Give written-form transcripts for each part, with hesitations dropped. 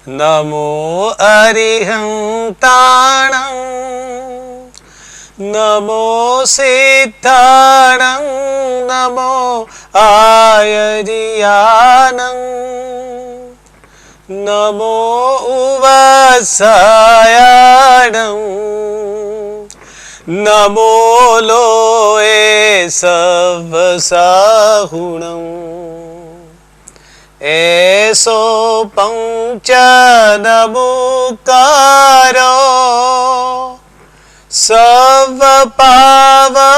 नमो अरिहंताणं नमो सिद्धाणं नमो आयर्याणं नमो उवसायाणं नमो लोए सवसाहुणं एसो पंच नमुकारो सव पावपणासनो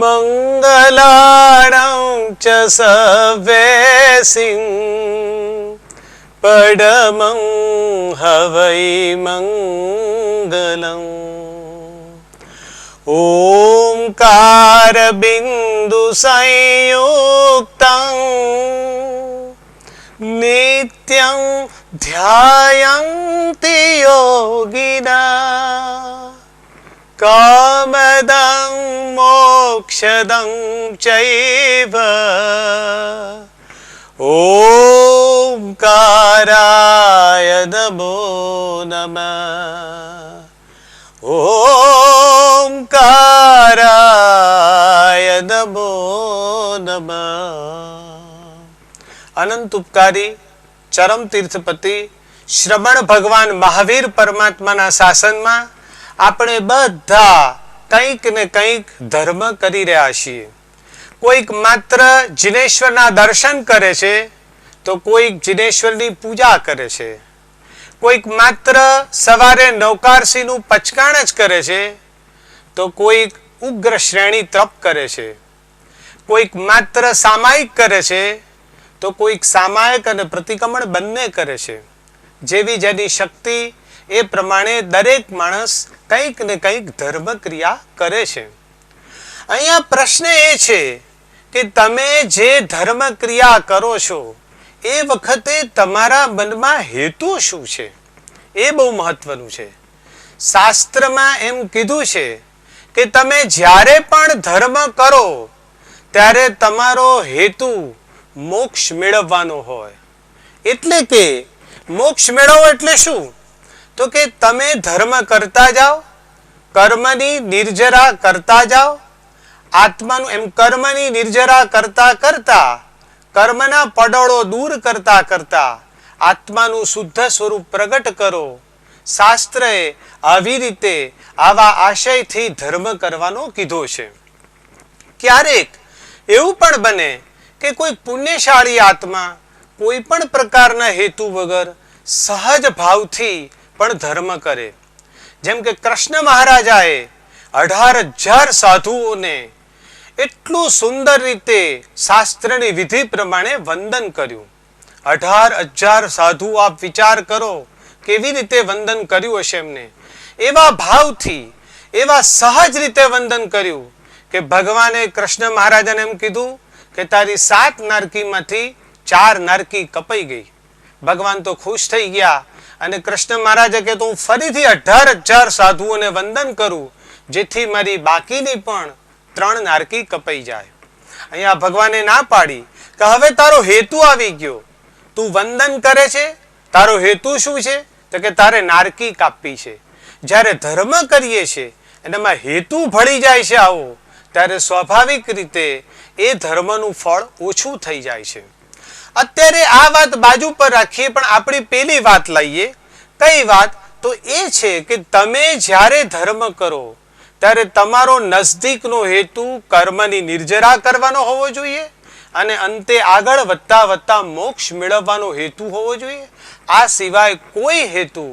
मंगलाणं च सवेसिं पडमं हवै मंगलम् ओंकार बिंदु संयुक्तं नित्यं ध्यायन्ति योगिना कामदं मोक्षदं चैव ओंकाराय नमो नमः। ओंकाराय नमो नमः। अनंत उपकारी चरम तीर्थपति श्रवण भगवान महावीर परमात्माना शासનમાં આપણે બધા કંઈક ને કંઈક ધર્મ કરી રહ્યા છીએ. કોઈક માત્ર જીનેશ્વરના દર્શન કરે છે તો કોઈક જીનેશ્વરની પૂજા કરે છે. કોઈક માત્ર સવારે નૌકારસીનું પચકાણ જ કરે છે તો કોઈક ઉગ્ર શ્રેણી તપ કરે છે. કોઈક માત્ર સામાયિક કરે છે તો કોઈક સામાયિક અને પ્રતિક્રમણ બંને કરે છે. જેવી જેની શક્તિ એ પ્રમાણે દરેક માણસ કંઈક ને કંઈક ધર્મ ક્રિયા કરે છે. અહીંયા પ્રશ્ન એ છે કે તમે જે ધર્મ ક્રિયા કરો છો એ વખતે તમારા મનમાં હેતુ શું છે એ બહુ મહત્વનું છે. શાસ્ત્રમાં એમ કીધું છે કે તમે જ્યારે પણ ધર્મ કરો ત્યારે તમારો હેતુ મોક્ષ મેળવવાનો હોય. એટલે કે મોક્ષ મેળવવો એટલે શું? તો કે તમે ધર્મ કરતા જાઓ, કર્મની નિર્જરા કરતા જાઓ, આત્માનું એમ કર્મની નિર્જરા કરતા કરતા, કર્મના પડોળો દૂર કરતા કરતા આત્માનું શુદ્ધ સ્વરૂપ પ્રગટ કરો. શાસ્ત્રએ આવી રીતે આવા આશયથી ધર્મ કરવાનો કીધો છે. ક્યારેક એવું પણ બને કે કોઈ પુણ્યશાળી આત્મા કોઈ પણ પ્રકારના હેતુ વગર સહજ ભાવથી પણ ધર્મ કરે. જેમ કે કૃષ્ણ મહારાજાએ 18,000 સાધુઓને એટલું સુંદર રીતે શાસ્ત્રની વિધિ પ્રમાણે વંદન કર્યું. 18,000 સાધુ આપ વિચાર કરો કેવી રીતે વંદન કર્યું હશે એમને. એવા ભાવથી એવા સહજ રીતે વંદન કર્યું કે ભગવાને કૃષ્ણ મહારાજાને એમ કીધું કે તારી 7 નારકીમાંથી 4 નારકી કપાઈ ગઈ. ભગવાન તો ખુશ થઈ ગયા અને કૃષ્ણ મહારાજે કે હું ફરીથી 18,000 સાધુઓને વંદન કરું જેથી મારી બાકીની પણ 3 નારકી કપાઈ જાય. અહીંયા ભગવાને ના પાડી કે હવે તારો હેતુ આવી ગયો, તું વંદન કરે છે, તારો હેતુ શું છે? તો કે તારે નારકી કાપવી છે. જ્યારે ધર્મ કરીએ છીએ અને એમાં હેતુ ભળી જાય છે આવો, ત્યારે સ્વાભાવિક રીતે એ ધર્મનું ફળ ઓછું થઈ જાય છે. અત્યારે આ વાત બાજુ પર રાખીએ પણ આપણી પેલી વાત લઈએ. કઈ વાત? તો એ છે કે તમે જ્યારે ધર્મ કરો ત્યારે તમારો નજદીકનો હેતુ કર્મની નિર્જરા કરવાનો હોવો જોઈએ અને અંતે આગળ વધતા વધતા મોક્ષ મેળવવાનો હેતુ હોવો જોઈએ. આ સિવાય કોઈ હેતુ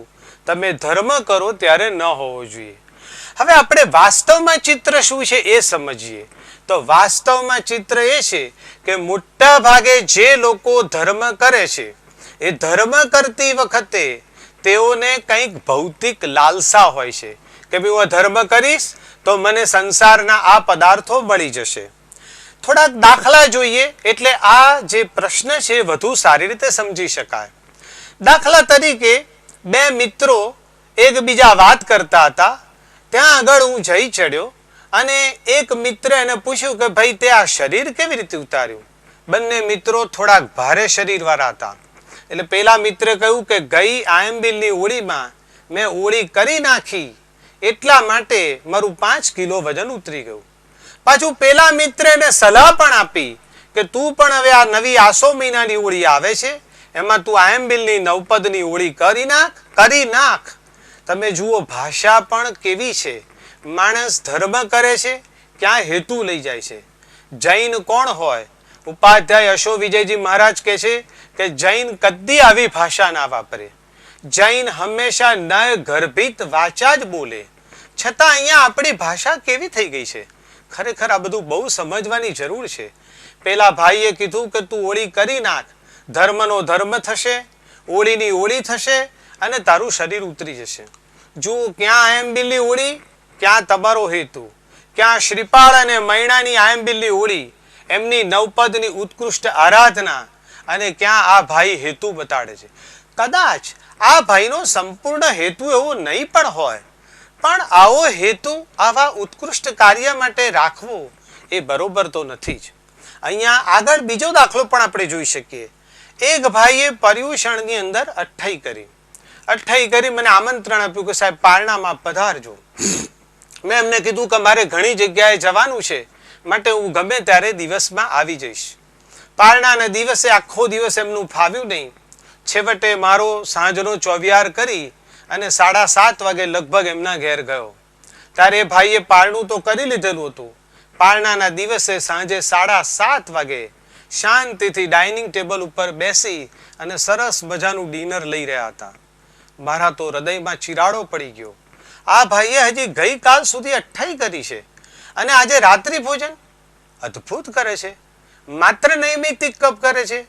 તમે ધર્મ કરો ત્યારે ન હોવો જોઈએ. હવે આપણે વાસ્તવમાં ચિત્ર શું છે એ સમજીએ. તો વાસ્તવમાં ચિત્ર એ છે કે મોટા ભાગે જે લોકો ધર્મ કરે છે એ ધર્મ કરતી વખતે તેઓને કંઈક ભૌતિક લાલસા હોય છે કે ભાઈ હું ધર્મ કરીશ તો મને સંસારના આ પદાર્થો મળી જશે. થોડાક દાખલા જોઈએ એટલે આ જે પ્રશ્ન છે વધુ સારી રીતે સમજી શકાય. દાખલા તરીકે બે મિત્રો એકબીજા વાત કરતા હતા. ત્યાં આગળ હું જઈ ચડ્યો અને એક મિત્ર એને પૂછ્યું કે ભાઈ તે આ શરીર કેવી રીતે ઉતાર્યું? બંને મિત્રો થોડાક ભારે શરીરવાળા હતા. એટલે પેલા મિત્રે કહ્યું કે ગઈ આયંબિલની હોળીમાં મેં હોળી કરી નાખી, એટલા માટે મારું 5 કિલો વજન ઉતરી ગયું. પાછું પેલા મિત્રે એને સલાહ પણ આપી કે તું પણ હવે આ નવી આસો મહિનાની હોળી આવે છે, એમાં તું આયંબિલની નવપદની હોળી કરી નાખ. તમે જુઓ ભાષા પણ કેવી છે. માણસ ધર્મ કરે છે, ક્યાં હેતુ લઈ જાય છે. જૈન કોણ હોય? ઉપાધ્યાય અશો વિજયજી મહારાજ કહે છે કે જૈન કદી આવી ભાષા ના વાપરે. જૈન હંમેશા નય ગર્ભિત વાચા જ બોલે. છતાં અહીંયા આપણી ભાષા કેવી થઈ ગઈ છે? ખરેખર આ બધું બહુ સમજવાની જરૂર છે. પેલા ભાઈએ કીધું કે તું હોળી કરી નાખ, ધર્મનો ધર્મ થશે, હોળીની હોળી થશે અને તારું શરીર ઉતરી જશે. જુઓ, ક્યાં આયંબિલની હોળી, ક્યાં તમારો હેતુ, ક્યાં શ્રીપાળ અને મૈણાની આયંબિલની હોળી, એમની નવપદની ઉત્કૃષ્ટ આરાધના, અને ક્યાં આ ભાઈ હેતુ બતાડે છે. કદાચ આ ભાઈનો સંપૂર્ણ હેતુ એવો નહીં પણ હોય, પણ આવો હેતુ આવા ઉત્કૃષ્ટ કાર્ય માટે રાખવો એ બરોબર તો નથી જ. અહીંયા આગળ બીજો દાખલો પણ આપણે જોઈ શકીએ. એક ભાઈએ પર્યુષણની અંદર અઠ્ઠાઈ કરી મને આમંત્રણ આપ્યું કે સાહેબ પારણામાં પધારજો. મેં એમને કીધું કે મારે ઘણી જગ્યાએ જવાનું છે, માટે હું ગમે ત્યારે દિવસમાં આવી જઈશ. પારણાના દિવસે આખો દિવસ એમનું ફાવ્યું નહીં. છેવટે મારો સાંજનો ચોવિયાર કરી અને 7:30 વાગે લગભગ એમના ઘેર ગયો. ત્યારે ભાઈએ પારણું તો કરી લીધેલું હતું. પારણાના દિવસે સાંજે 7:30 વાગે શાંતિથી ડાઇનિંગ ટેબલ ઉપર બેસી અને સરસ મજાનું ડિનર લઈ રહ્યા હતા. મારા તો હૃદયમાં ચિરાડો પડી ગયો. આ ભાઈએ હજી ગઈકાલ સુધી અઠ્ઠાઈ કરી છે અને આજે રાત્રિ ભોજન અદ્ભુત કરે છે. માત્ર નૈમિતિક તપ કરે છે.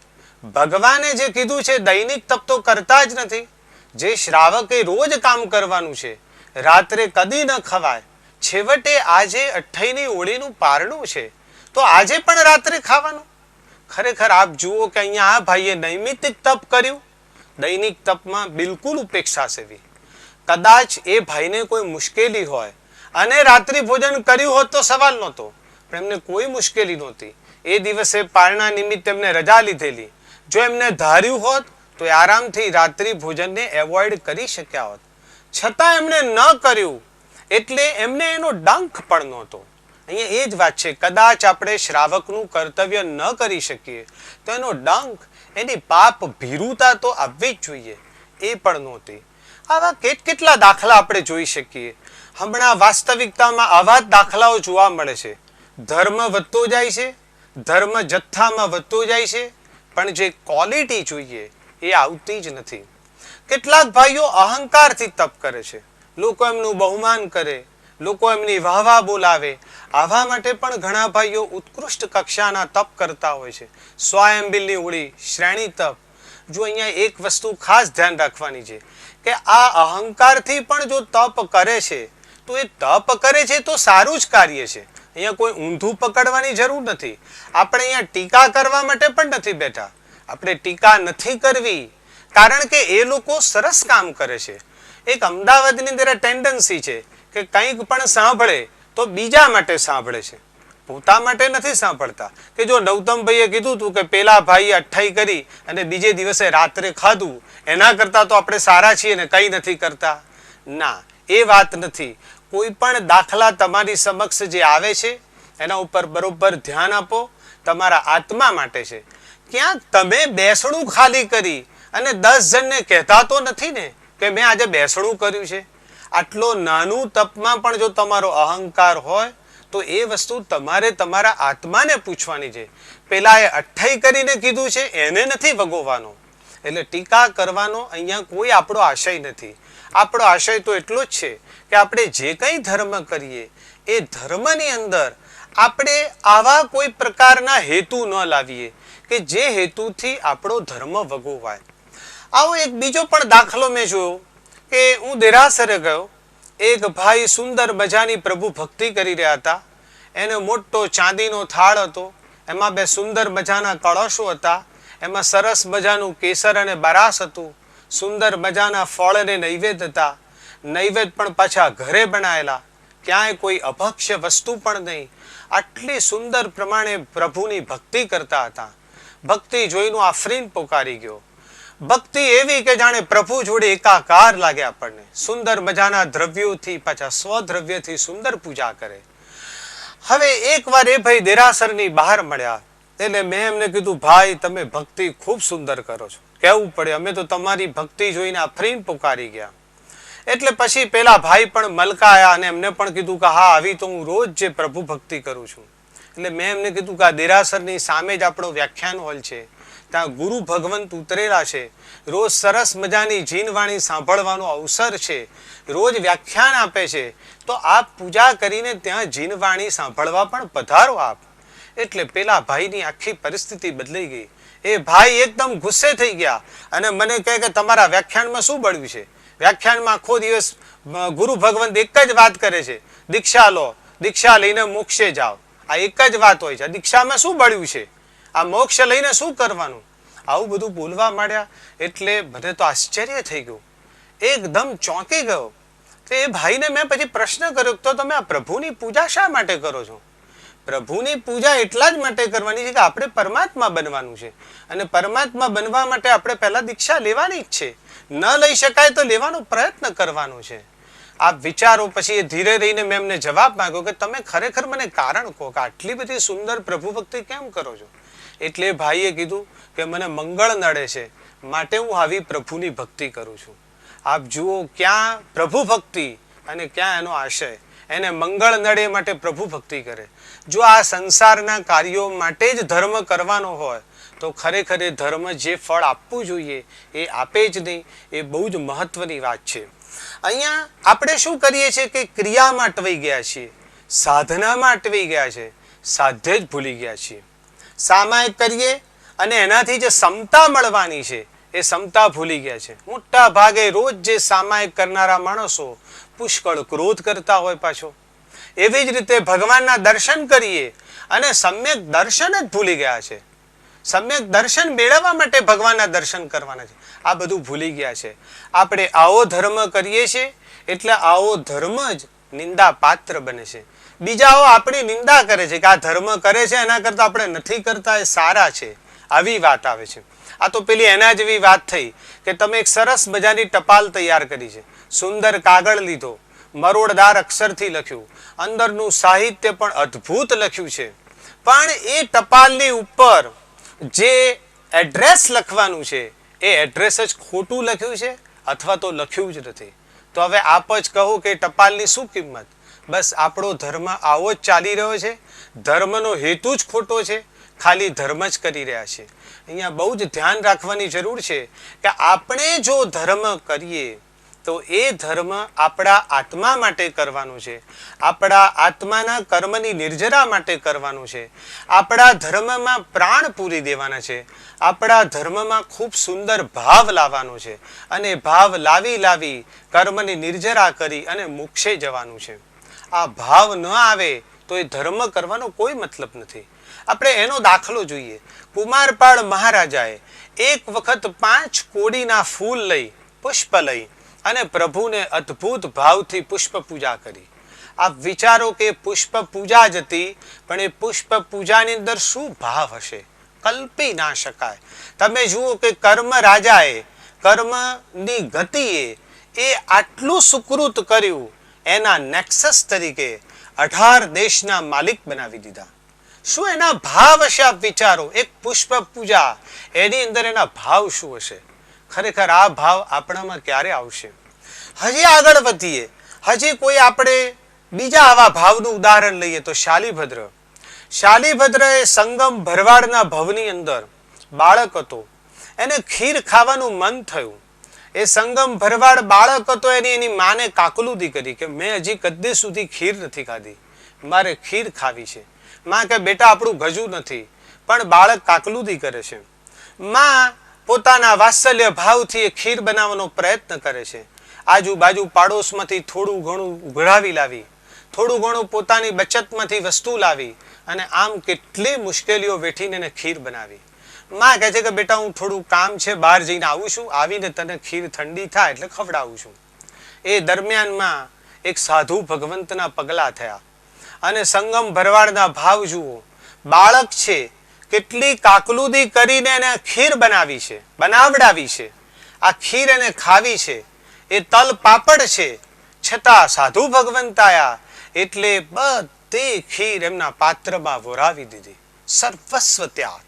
ભગવાને જે કીધું છે દૈનિક તપ તો કરતા જ નથી. જે શ્રાવકે રોજ કામ કરવાનું છે, રાત્રે કદી ન ખવાય. છેવટે આજે અઠ્ઠાઈની હોળીનું પારણું છે, તો આજે પણ રાત્રે ખાવાનું. ખરેખર આપ જુઓ કે અહીંયા આ ભાઈએ નૈમિતિક તપ કર્યું, દૈનિક તપમાં બિલકુલ ઉપેક્ષા સેવી. કદાચ એ ભાઈને કોઈ મુશ્કેલી હોય અને રાત્રિ ભોજન કર્યું હોત તો સવાલ નહોતો, પણ એમને કોઈ મુશ્કેલી નહોતી. એ દિવસે પારણા નિમિત્તે એમને રજા લીધેલી. જો એમને ધાર્યું હોત તો એ આરામથી રાત્રિ ભોજનને એવોઇડ કરી શક્યા હોત. છતાં એમણે ન કર્યું, એટલે એમને એનો ડંખ પણ નહોતો. અહીંયા એ જ વાત છે, કદાચ આપણે શ્રાવકનું કર્તવ્ય ન કરી શકીએ તો એનો ડંખ, એની પાપ ભીરુતા તો આવવી જ જોઈએ. એ પણ નહોતી. આવા કેટલા દાખલા આપણે જોઈ શકીએ. હમણાં વાસ્તવિકતામાં આવા જ દાખલાઓ જોવા મળે છે. ધર્મ વધતો જાય છે, ધર્મ જથ્થામાં વધતો જાય છે, પણ જે ક્વોલિટી જોઈએ એ આવતી જ નથી. કેટલાક ભાઈઓ અહંકારથી તપ કરે છે. લોકો એમનું બહુમાન કરે, લોકો એમની વાહવા બોલાવે. આવા માટે પણ ઘણા ભાઈઓ ઉત્કૃષ્ટ કક્ષાના તપ કરતા હોય છે. સ્વાયંબિલની હોળી, શ્રેણી તપ. જો અહીંયા એક વસ્તુ ખાસ ધ્યાન રાખવાની છે કે આ અહંકારથી પણ જો તપ કરે છે તો એ તપ કરે છે તો સારું જ કાર્ય છે. અહીંયા કોઈ ઊંધું પકડવાની જરૂર નથી. આપણે અહીંયા ટીકા કરવા માટે પણ નથી બેઠા. આપણે ટીકા નથી કરવી, કારણ કે એ લોકો સરસ કામ કરે છે. એક અમદાવાદની અંદર ટેન્ડન્સી છે કે કંઈક પણ સાંભળે તો બીજા માટે સાંભળે છે, પોતા માટે નથી સાંભળતા. કે જો નૌતમભાઈએ કીધું હતું કે પેલા ભાઈએ અઠ્ઠાઈ કરી અને બીજે દિવસે રાત્રે ખાધું, એના કરતા તો આપણે સારા છીએ ને કંઈ નથી કરતા. ના, એ વાત નથી. કોઈ પણ દાખલા તમારી સમક્ષ જે આવે છે એના ઉપર બરોબર ધ્યાન આપો. તમારા આત્મા માટે છે. ક્યાંક તમે બેસણું ખાલી કરી અને 10 જણને કહેતા તો નથી ને કે મેં આજે બેસણું કર્યું છે. આટલો નાનું તપમાં પણ જો તમારો અહંકાર હોય તો એ વસ્તુ તમારે તમારા આત્માને પૂછવાની છે. પેલા એ અઠ્ઠાઈ કરીને કીધું છે એને નથી વગોવાનો. એટલે ટીકા કરવાનો અહીંયા કોઈ આપણો આશય નથી. આપણો આશય તો એટલો જ છે કે આપણે જે કંઈ ધર્મ કરીએ એ ધર્મની અંદર આપણે આવા કોઈ પ્રકારના હેતુ ન લાવીએ કે જે હેતુથી આપણો ધર્મ વગોવાય. આવો એક બીજો પણ દાખલો મેં જોયો કે હું દેરાસરે ગયો. એક ભાઈ સુંદર મજાની પ્રભુ ભક્તિ કરી રહ્યા હતા. એને મોટો ચાંદીનો થાળ હતો, એમાં 2 સુંદર મજાના કળશો હતા, એમાં સરસ મજાનું કેસર અને બરાસ હતું, સુંદર મજાના ફળ અને નૈવેદ્ય હતા. નૈવેદ્ય પણ પાછા ઘરે બનાયેલા, ક્યાંય કોઈ અભક્ષ્ય વસ્તુ પણ નહીં. આટલી સુંદર પ્રમાણે પ્રભુની ભક્તિ કરતા હતા. ભક્તિ જોઈને આફરીન પોકારી ગયો. ભક્તિ એવી કે જાણે પ્રભુ જોડે એકાકાર લાગે આપણને. સુંદર મજાના દ્રવ્યોથી પાછા સ્વદ્રવ્યથી સુંદર પૂજા કરે. હવે એકવાર એ ભાઈ દેરાસરની બહાર મળ્યા એટલે મેં એમને કીધું, ભાઈ તમે ભક્તિ ખૂબ સુંદર કરો છો. કહેવું પડે, અમે તો તમારી ભક્તિ જોઈને આફરીન પોકારી ગયા. એટલે પછી પેલા ભાઈ પણ મલકાયા અને એમને પણ કીધું કે હા, આવી તો હું રોજ જે પ્રભુ ભક્તિ કરું છું. એટલે મેં એમને કીધું કે આ દેરાસરની સામે જ આપણો વ્યાખ્યાન હોલ છે, ત્યાં ગુરુ ભગવંત ઉતરેલા છે, રોજ સરસ મજાની જીનવાણી સાંભળવાનો અવસર છે, રોજ વ્યાખ્યાન આપે છે, તો આપ પૂજા કરીને ત્યાં જીનવાણી સાંભળવા પણ પધારો આપ. એટલે પેલા ભાઈની આખી પરિસ્થિતિ બદલાઈ ગઈ. એ ભાઈ એકદમ ગુસ્સે થઈ ગયા અને મને કહે કે તમારા વ્યાખ્યાનમાં શું બળ્યું છે? વ્યાખ્યાનમાં આખો દિવસ ગુરુ ભગવંત એક જ વાત કરે છે, દીક્ષા લો, દીક્ષા લઈને મોક્ષે જાઓ. આ એક જ વાત હોય છે. દીક્ષામાં શું બળ્યું છે? આ મોક્ષ લઈને શું કરવાનું? આવું બધું બોલવા માંડ્યા. એટલે મને તો આશ્ચર્ય થઈ ગયું, એકદમ ચોંકી ગયો. તો એ ભાઈને મેં પછી પ્રશ્ન કર્યો, તો તમે આ પ્રભુની પૂજા શા માટે કરો છો? પ્રભુની પૂજા એટલા જ માટે કરવાની છે કે આપણે પરમાત્મા બનવાનું છે, અને પરમાત્મા બનવા માટે આપણે પહેલા દીક્ષા લેવાની જ છે. ન લઈ શકાય તો લેવાનો પ્રયત્ન કરવાનો છે. આ વિચારો પછી એ ધીરે રહીને મેં એમને જવાબ માંગ્યો કે તમે ખરેખર મને કારણ કહો કે આટલી બધી સુંદર પ્રભુ ભક્તિ કેમ કરો છો? એટલે ભાઈએ કીધું કે મને મંગળ નડે છે, માટે હું આવી પ્રભુની ભક્તિ કરું છું. આપ જુઓ, ક્યાં પ્રભુ ભક્તિ અને ક્યાં એનો આશય. એને મંગળ નડે માટે પ્રભુ ભક્તિ કરે. જો આ સંસારના કાર્યો માટે જ ધર્મ કરવાનો હોય તો ખરેખર એ ધર્મ જે ફળ આપવું જોઈએ એ આપે જ નહીં. એ બહુ જ મહત્વની વાત છે. અહીંયા આપણે શું કરીએ છીએ કે ક્રિયામાં અટવાઈ ગયા છીએ, સાધનામાં અટવાઈ ગયા છે, સાધ્ય જ ભૂલી ગયા છીએ. સામાયિક કરીએ અને એનાથી જે ક્ષમતા મળવાની છે એ ક્ષમતા ભૂલી ગયા છે. મોટા ભાગે રોજ જે સામાયિક કરનારા માણસો પુષ્કળ ક્રોધ કરતા હોય પાછો. એવી જ રીતે ભગવાનના દર્શન કરીએ અને સમ્યક દર્શન જ ભૂલી ગયા છે. સમ્યક દર્શન મેળવવા માટે ભગવાનના દર્શન કરવાના છે, આ બધું ભૂલી ગયા છે. આપણે આવો ધર્મ કરીએ છીએ એટલે આવો ધર્મ જ નિંદા પાત્ર બને છે. બીજાઓ આપણી નિંદા કરે છે કે આ ધર્મ કરે છે એના કરતા આપણે નથી કરતા એ સારા છે, આવી વાત આવે છે. આ તો પેલી એના જેવી વાત થઈ કે તમે એક સરસ મજાની ટપાલ તૈયાર કરી છે, સુંદર કાગળ લીધો, મરોડદાર અક્ષરથી લખ્યું, અંદરનું સાહિત્ય પણ અદ્ભુત લખ્યું છે, પણ એ ટપાલની ઉપર જે એડ્રેસ લખવાનું છે એ એડ્રેસ જ ખોટું લખ્યું છે અથવા તો લખ્યું જ નથી. તો હવે આપ જ કહો કે ટપાલની શું કિંમત? બસ આપણો ધર્મ આવો જ ચાલી રહ્યો છે. ધર્મનો હેતુ જ ખોટો છે, ખાલી ધર્મ જ કરી રહ્યા છે. અહીંયા બહુ જ ધ્યાન રાખવાની જરૂર છે કે આપણે જો ધર્મ કરીએ તો એ ધર્મ આપણા આત્મા માટે કરવાનું છે, આપણા આત્માના કર્મની નિર્જરા માટે કરવાનું છે, આપણા ધર્મમાં પ્રાણ પૂરી દેવાના છે, આપણા ધર્મમાં ખૂબ સુંદર ભાવ લાવવાનો છે, અને ભાવ લાવી કર્મની નિર્જરા કરી અને મોક્ષે જવાનું છે. આ ભાવ ન આવે તો એ ધર્મ કરવાનો કોઈ મતલબ નથી. આપણે એનો દાખલો જોઈએ. કુમારપાળ મહારાજાએ એક વખત 5 કોડીના ફૂલ લઈ, પુષ્પ લઈ અને પ્રભુને અદ્ભુત ભાવથી પુષ્પ પૂજા કરી. આપ વિચારો કે પુષ્પ પૂજા જ હતી, પણ એ પુષ્પ પૂજાની અંદર શું ભાવ હશે, કલ્પી ના શકાય. તમે જુઓ કે કર્મ રાજાએ, કર્મની ગતિએ એ આટલું સુકૃત કર્યું, એના નેક્સસ તરીકે 18 દેશના માલિક બનાવી દીધા. શું એના ભાવ હશે? આપ વિચારો, એક પુષ્પ પૂજા, એની અંદર એના ભાવ શું હશે? ખરેખર આ ભાવ આપણામાં ક્યારે આવશે? હજી આગળ વધીએ, હજી કોઈ આપણે બીજા આવા ભાવનું ઉદાહરણ લઈએ તો શાલીભદ્ર. શાલીભદ્ર એ સંગમ ભરવાડના ભવની અંદર બાળક હતો, એને ખીર ખાવાનું મન થયું. એ સંગમ ભરવાડ બાળક હતો, એની માને કાકલુદી કરી કે મેં હજી કદી સુધી ખીર નથી ખાધી, મારે ખીર ખાવી છે. માં કે બેટા આપણું ગજું નથી, પણ બાળક કાકલુદી કરે છે. માં પોતાના વાત્સલ્ય ભાવથી એ ખીર બનાવવાનો પ્રયત્ન કરે છે. આજુબાજુ પાડોશમાંથી થોડું ઘણું ઉઘરાવી લાવી, થોડું ઘણું પોતાની બચતમાંથી વસ્તુ લાવી અને આમ કેટલી મુશ્કેલીઓ વેઠીને એને ખીર બનાવી. માં કહે છે કે બેટા હું થોડું કામ છે, બહાર જઈને આવું છું, આવીને તને ખીર ઠંડી થાય એટલે ખવડાવું છું. એ દરમિયાનમાં એક સાધુ ભગવંતના પગલા થયા અને સંગમ ભરવાડના ભાવ જુઓ. બાળક છે, કેટલી કાકલુદી કરીને એને ખીર બનાવી છે, બનાવડાવી છે. આ ખીર એને ખાવી છે, એ તલ પાપડ છે, છતાં સાધુ ભગવંત આયા એટલે બધી ખીર એમના પાત્રમાં વોરાવી દીધી. સર્વસ્વ ત્યાગ.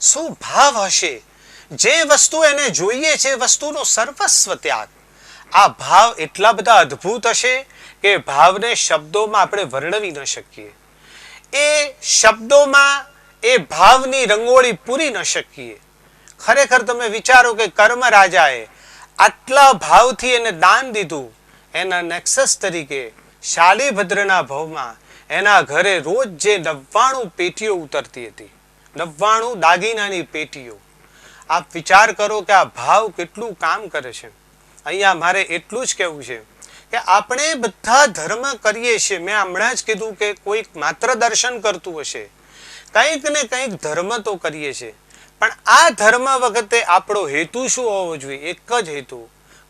શું ભાવ હશે? જે વસ્તુ એને જોઈએ છે વસ્તુનો સર્વસ્વ ત્યાગ. આ ભાવ એટલા બધા અદ્ભુત હશે કે ભાવને શબ્દોમાં આપણે વર્ણવી ન શકીએ. એ શબ્દોમાં એ ભાવની રંગોળી પૂરી ન શકીએ. ખરેખર તમે વિચારો કે કર્મ રાજાએ આટલા ભાવથી એને દાન દીધું. એના નેક્સસ તરીકે શાલીભદ્રના ભવમાં એના ઘરે રોજ જે 99 પેટીઓ ઉતરતી હતી, 99 દાગીનાની પેટીઓ. આપ વિચાર કરો કે આ ભાવ કેટલું કામ કરે છે. અહીંયા મારે એટલું જ કહેવું છે કે આપણે બધા ધર્મ કરીએ છીએ. મેં હમણાં જ કીધું કે કોઈક માત્ર દર્શન કરતું હશે, કંઈક ને કંઈક ધર્મ તો કરીએ છીએ, પણ આ ધર્મ વખતે આપણો હેતુ શું હોવો જોઈએ? એક જ હેતુ,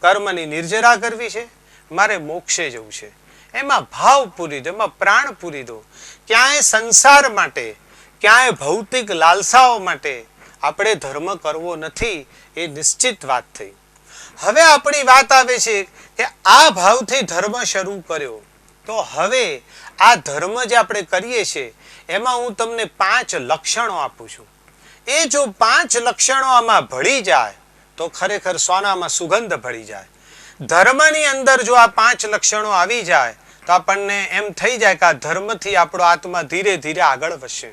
કર્મની નિર્જરા કરવી છે, મારે મોક્ષે જવું છે. એમાં ભાવ પૂરી દો, એમાં પ્રાણ પૂરી દો. ક્યાંય સંસાર માટે, ક્યાંય ભૌતિક લાલસાઓ માટે આપણે ધર્મ કરવો નથી, એ નિશ્ચિત વાત થઈ. હવે આપણી વાત આવે છે કે આ ભાવથી ધર્મ શરૂ કર્યો, તો હવે આ ધર્મ જે આપણે કરીએ છીએ એમાં હું તમને 5 લક્ષણો આપું છું. એ જો 5 લક્ષણો આમાં ભળી જાય તો ખરેખર સોનામાં સુગંધ ભળી જાય. ધર્મની અંદર જો આ 5 લક્ષણો આવી જાય તો આપણને એમ થઈ જાય કે આ ધર્મથી આપણો આત્મા ધીરે ધીરે આગળ વધશે.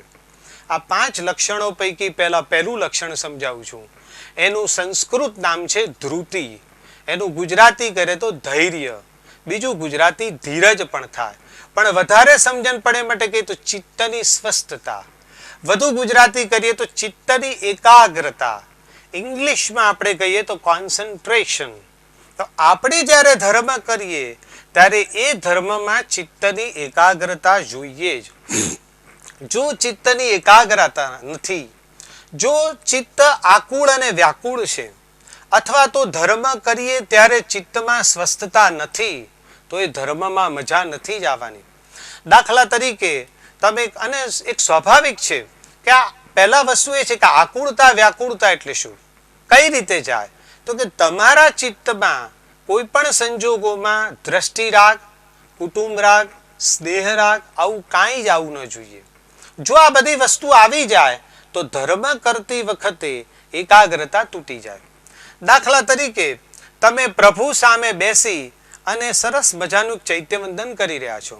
આ 5 લક્ષણો પૈકી પહેલું લક્ષણ સમજાવું છું. એનું સંસ્કૃત નામ છે ધૃતિ. એનું ગુજરાતી કરે તો ધૈર્ય. બીજું ગુજરાતી ધીરજ પણ થાય, પણ વધારે સમજણ પડે માટે કહીએ તો ચિત્તની સ્વસ્થતા. વધુ ગુજરાતી કરીએ તો ચિત્તની એકાગ્રતા. ઇંગ્લિશમાં આપણે કહીએ તો કોન્સન્ટ્રેશન. તો આપણે જ્યારે ધર્મ કરીએ ત્યારે એ ધર્મમાં ચિત્તની એકાગ્રતા જોઈએ જ. જો ચિત્તની એકાગ્રતા નથી, જો ચિત્ત આકુળ અને વ્યાકુળ છે, અથવા તો ધર્મ કરીએ ત્યારે ચિત્તમાં સ્વસ્થતા નથી, તો એ ધર્મમાં મજા નથી જ આવવાની. દાખલા તરીકે તમે, અને એક સ્વાભાવિક છે કે આ પહેલા વસ્તુ એ છે કે આકુળતા વ્યાકુળતા એટલે શું, કઈ રીતે જાય? તો કે તમારા ચિત્તમાં કોઈ પણ સંજોગોમાં દ્રષ્ટિ રાગ, કુટુંબ રાગ, સ્નેહ રાગ આવું કાંઈ જ આવવું ન જોઈએ. જો આ બધી વસ્તુ આવી જાય તો ધર્મ કરતી વખતે એકાગ્રતા તૂટી જાય. દાખલા તરીકે તમે પ્રભુ સામે બેસી અને સરસ મજાનું ચૈત્યવંદન કરી રહ્યા છો,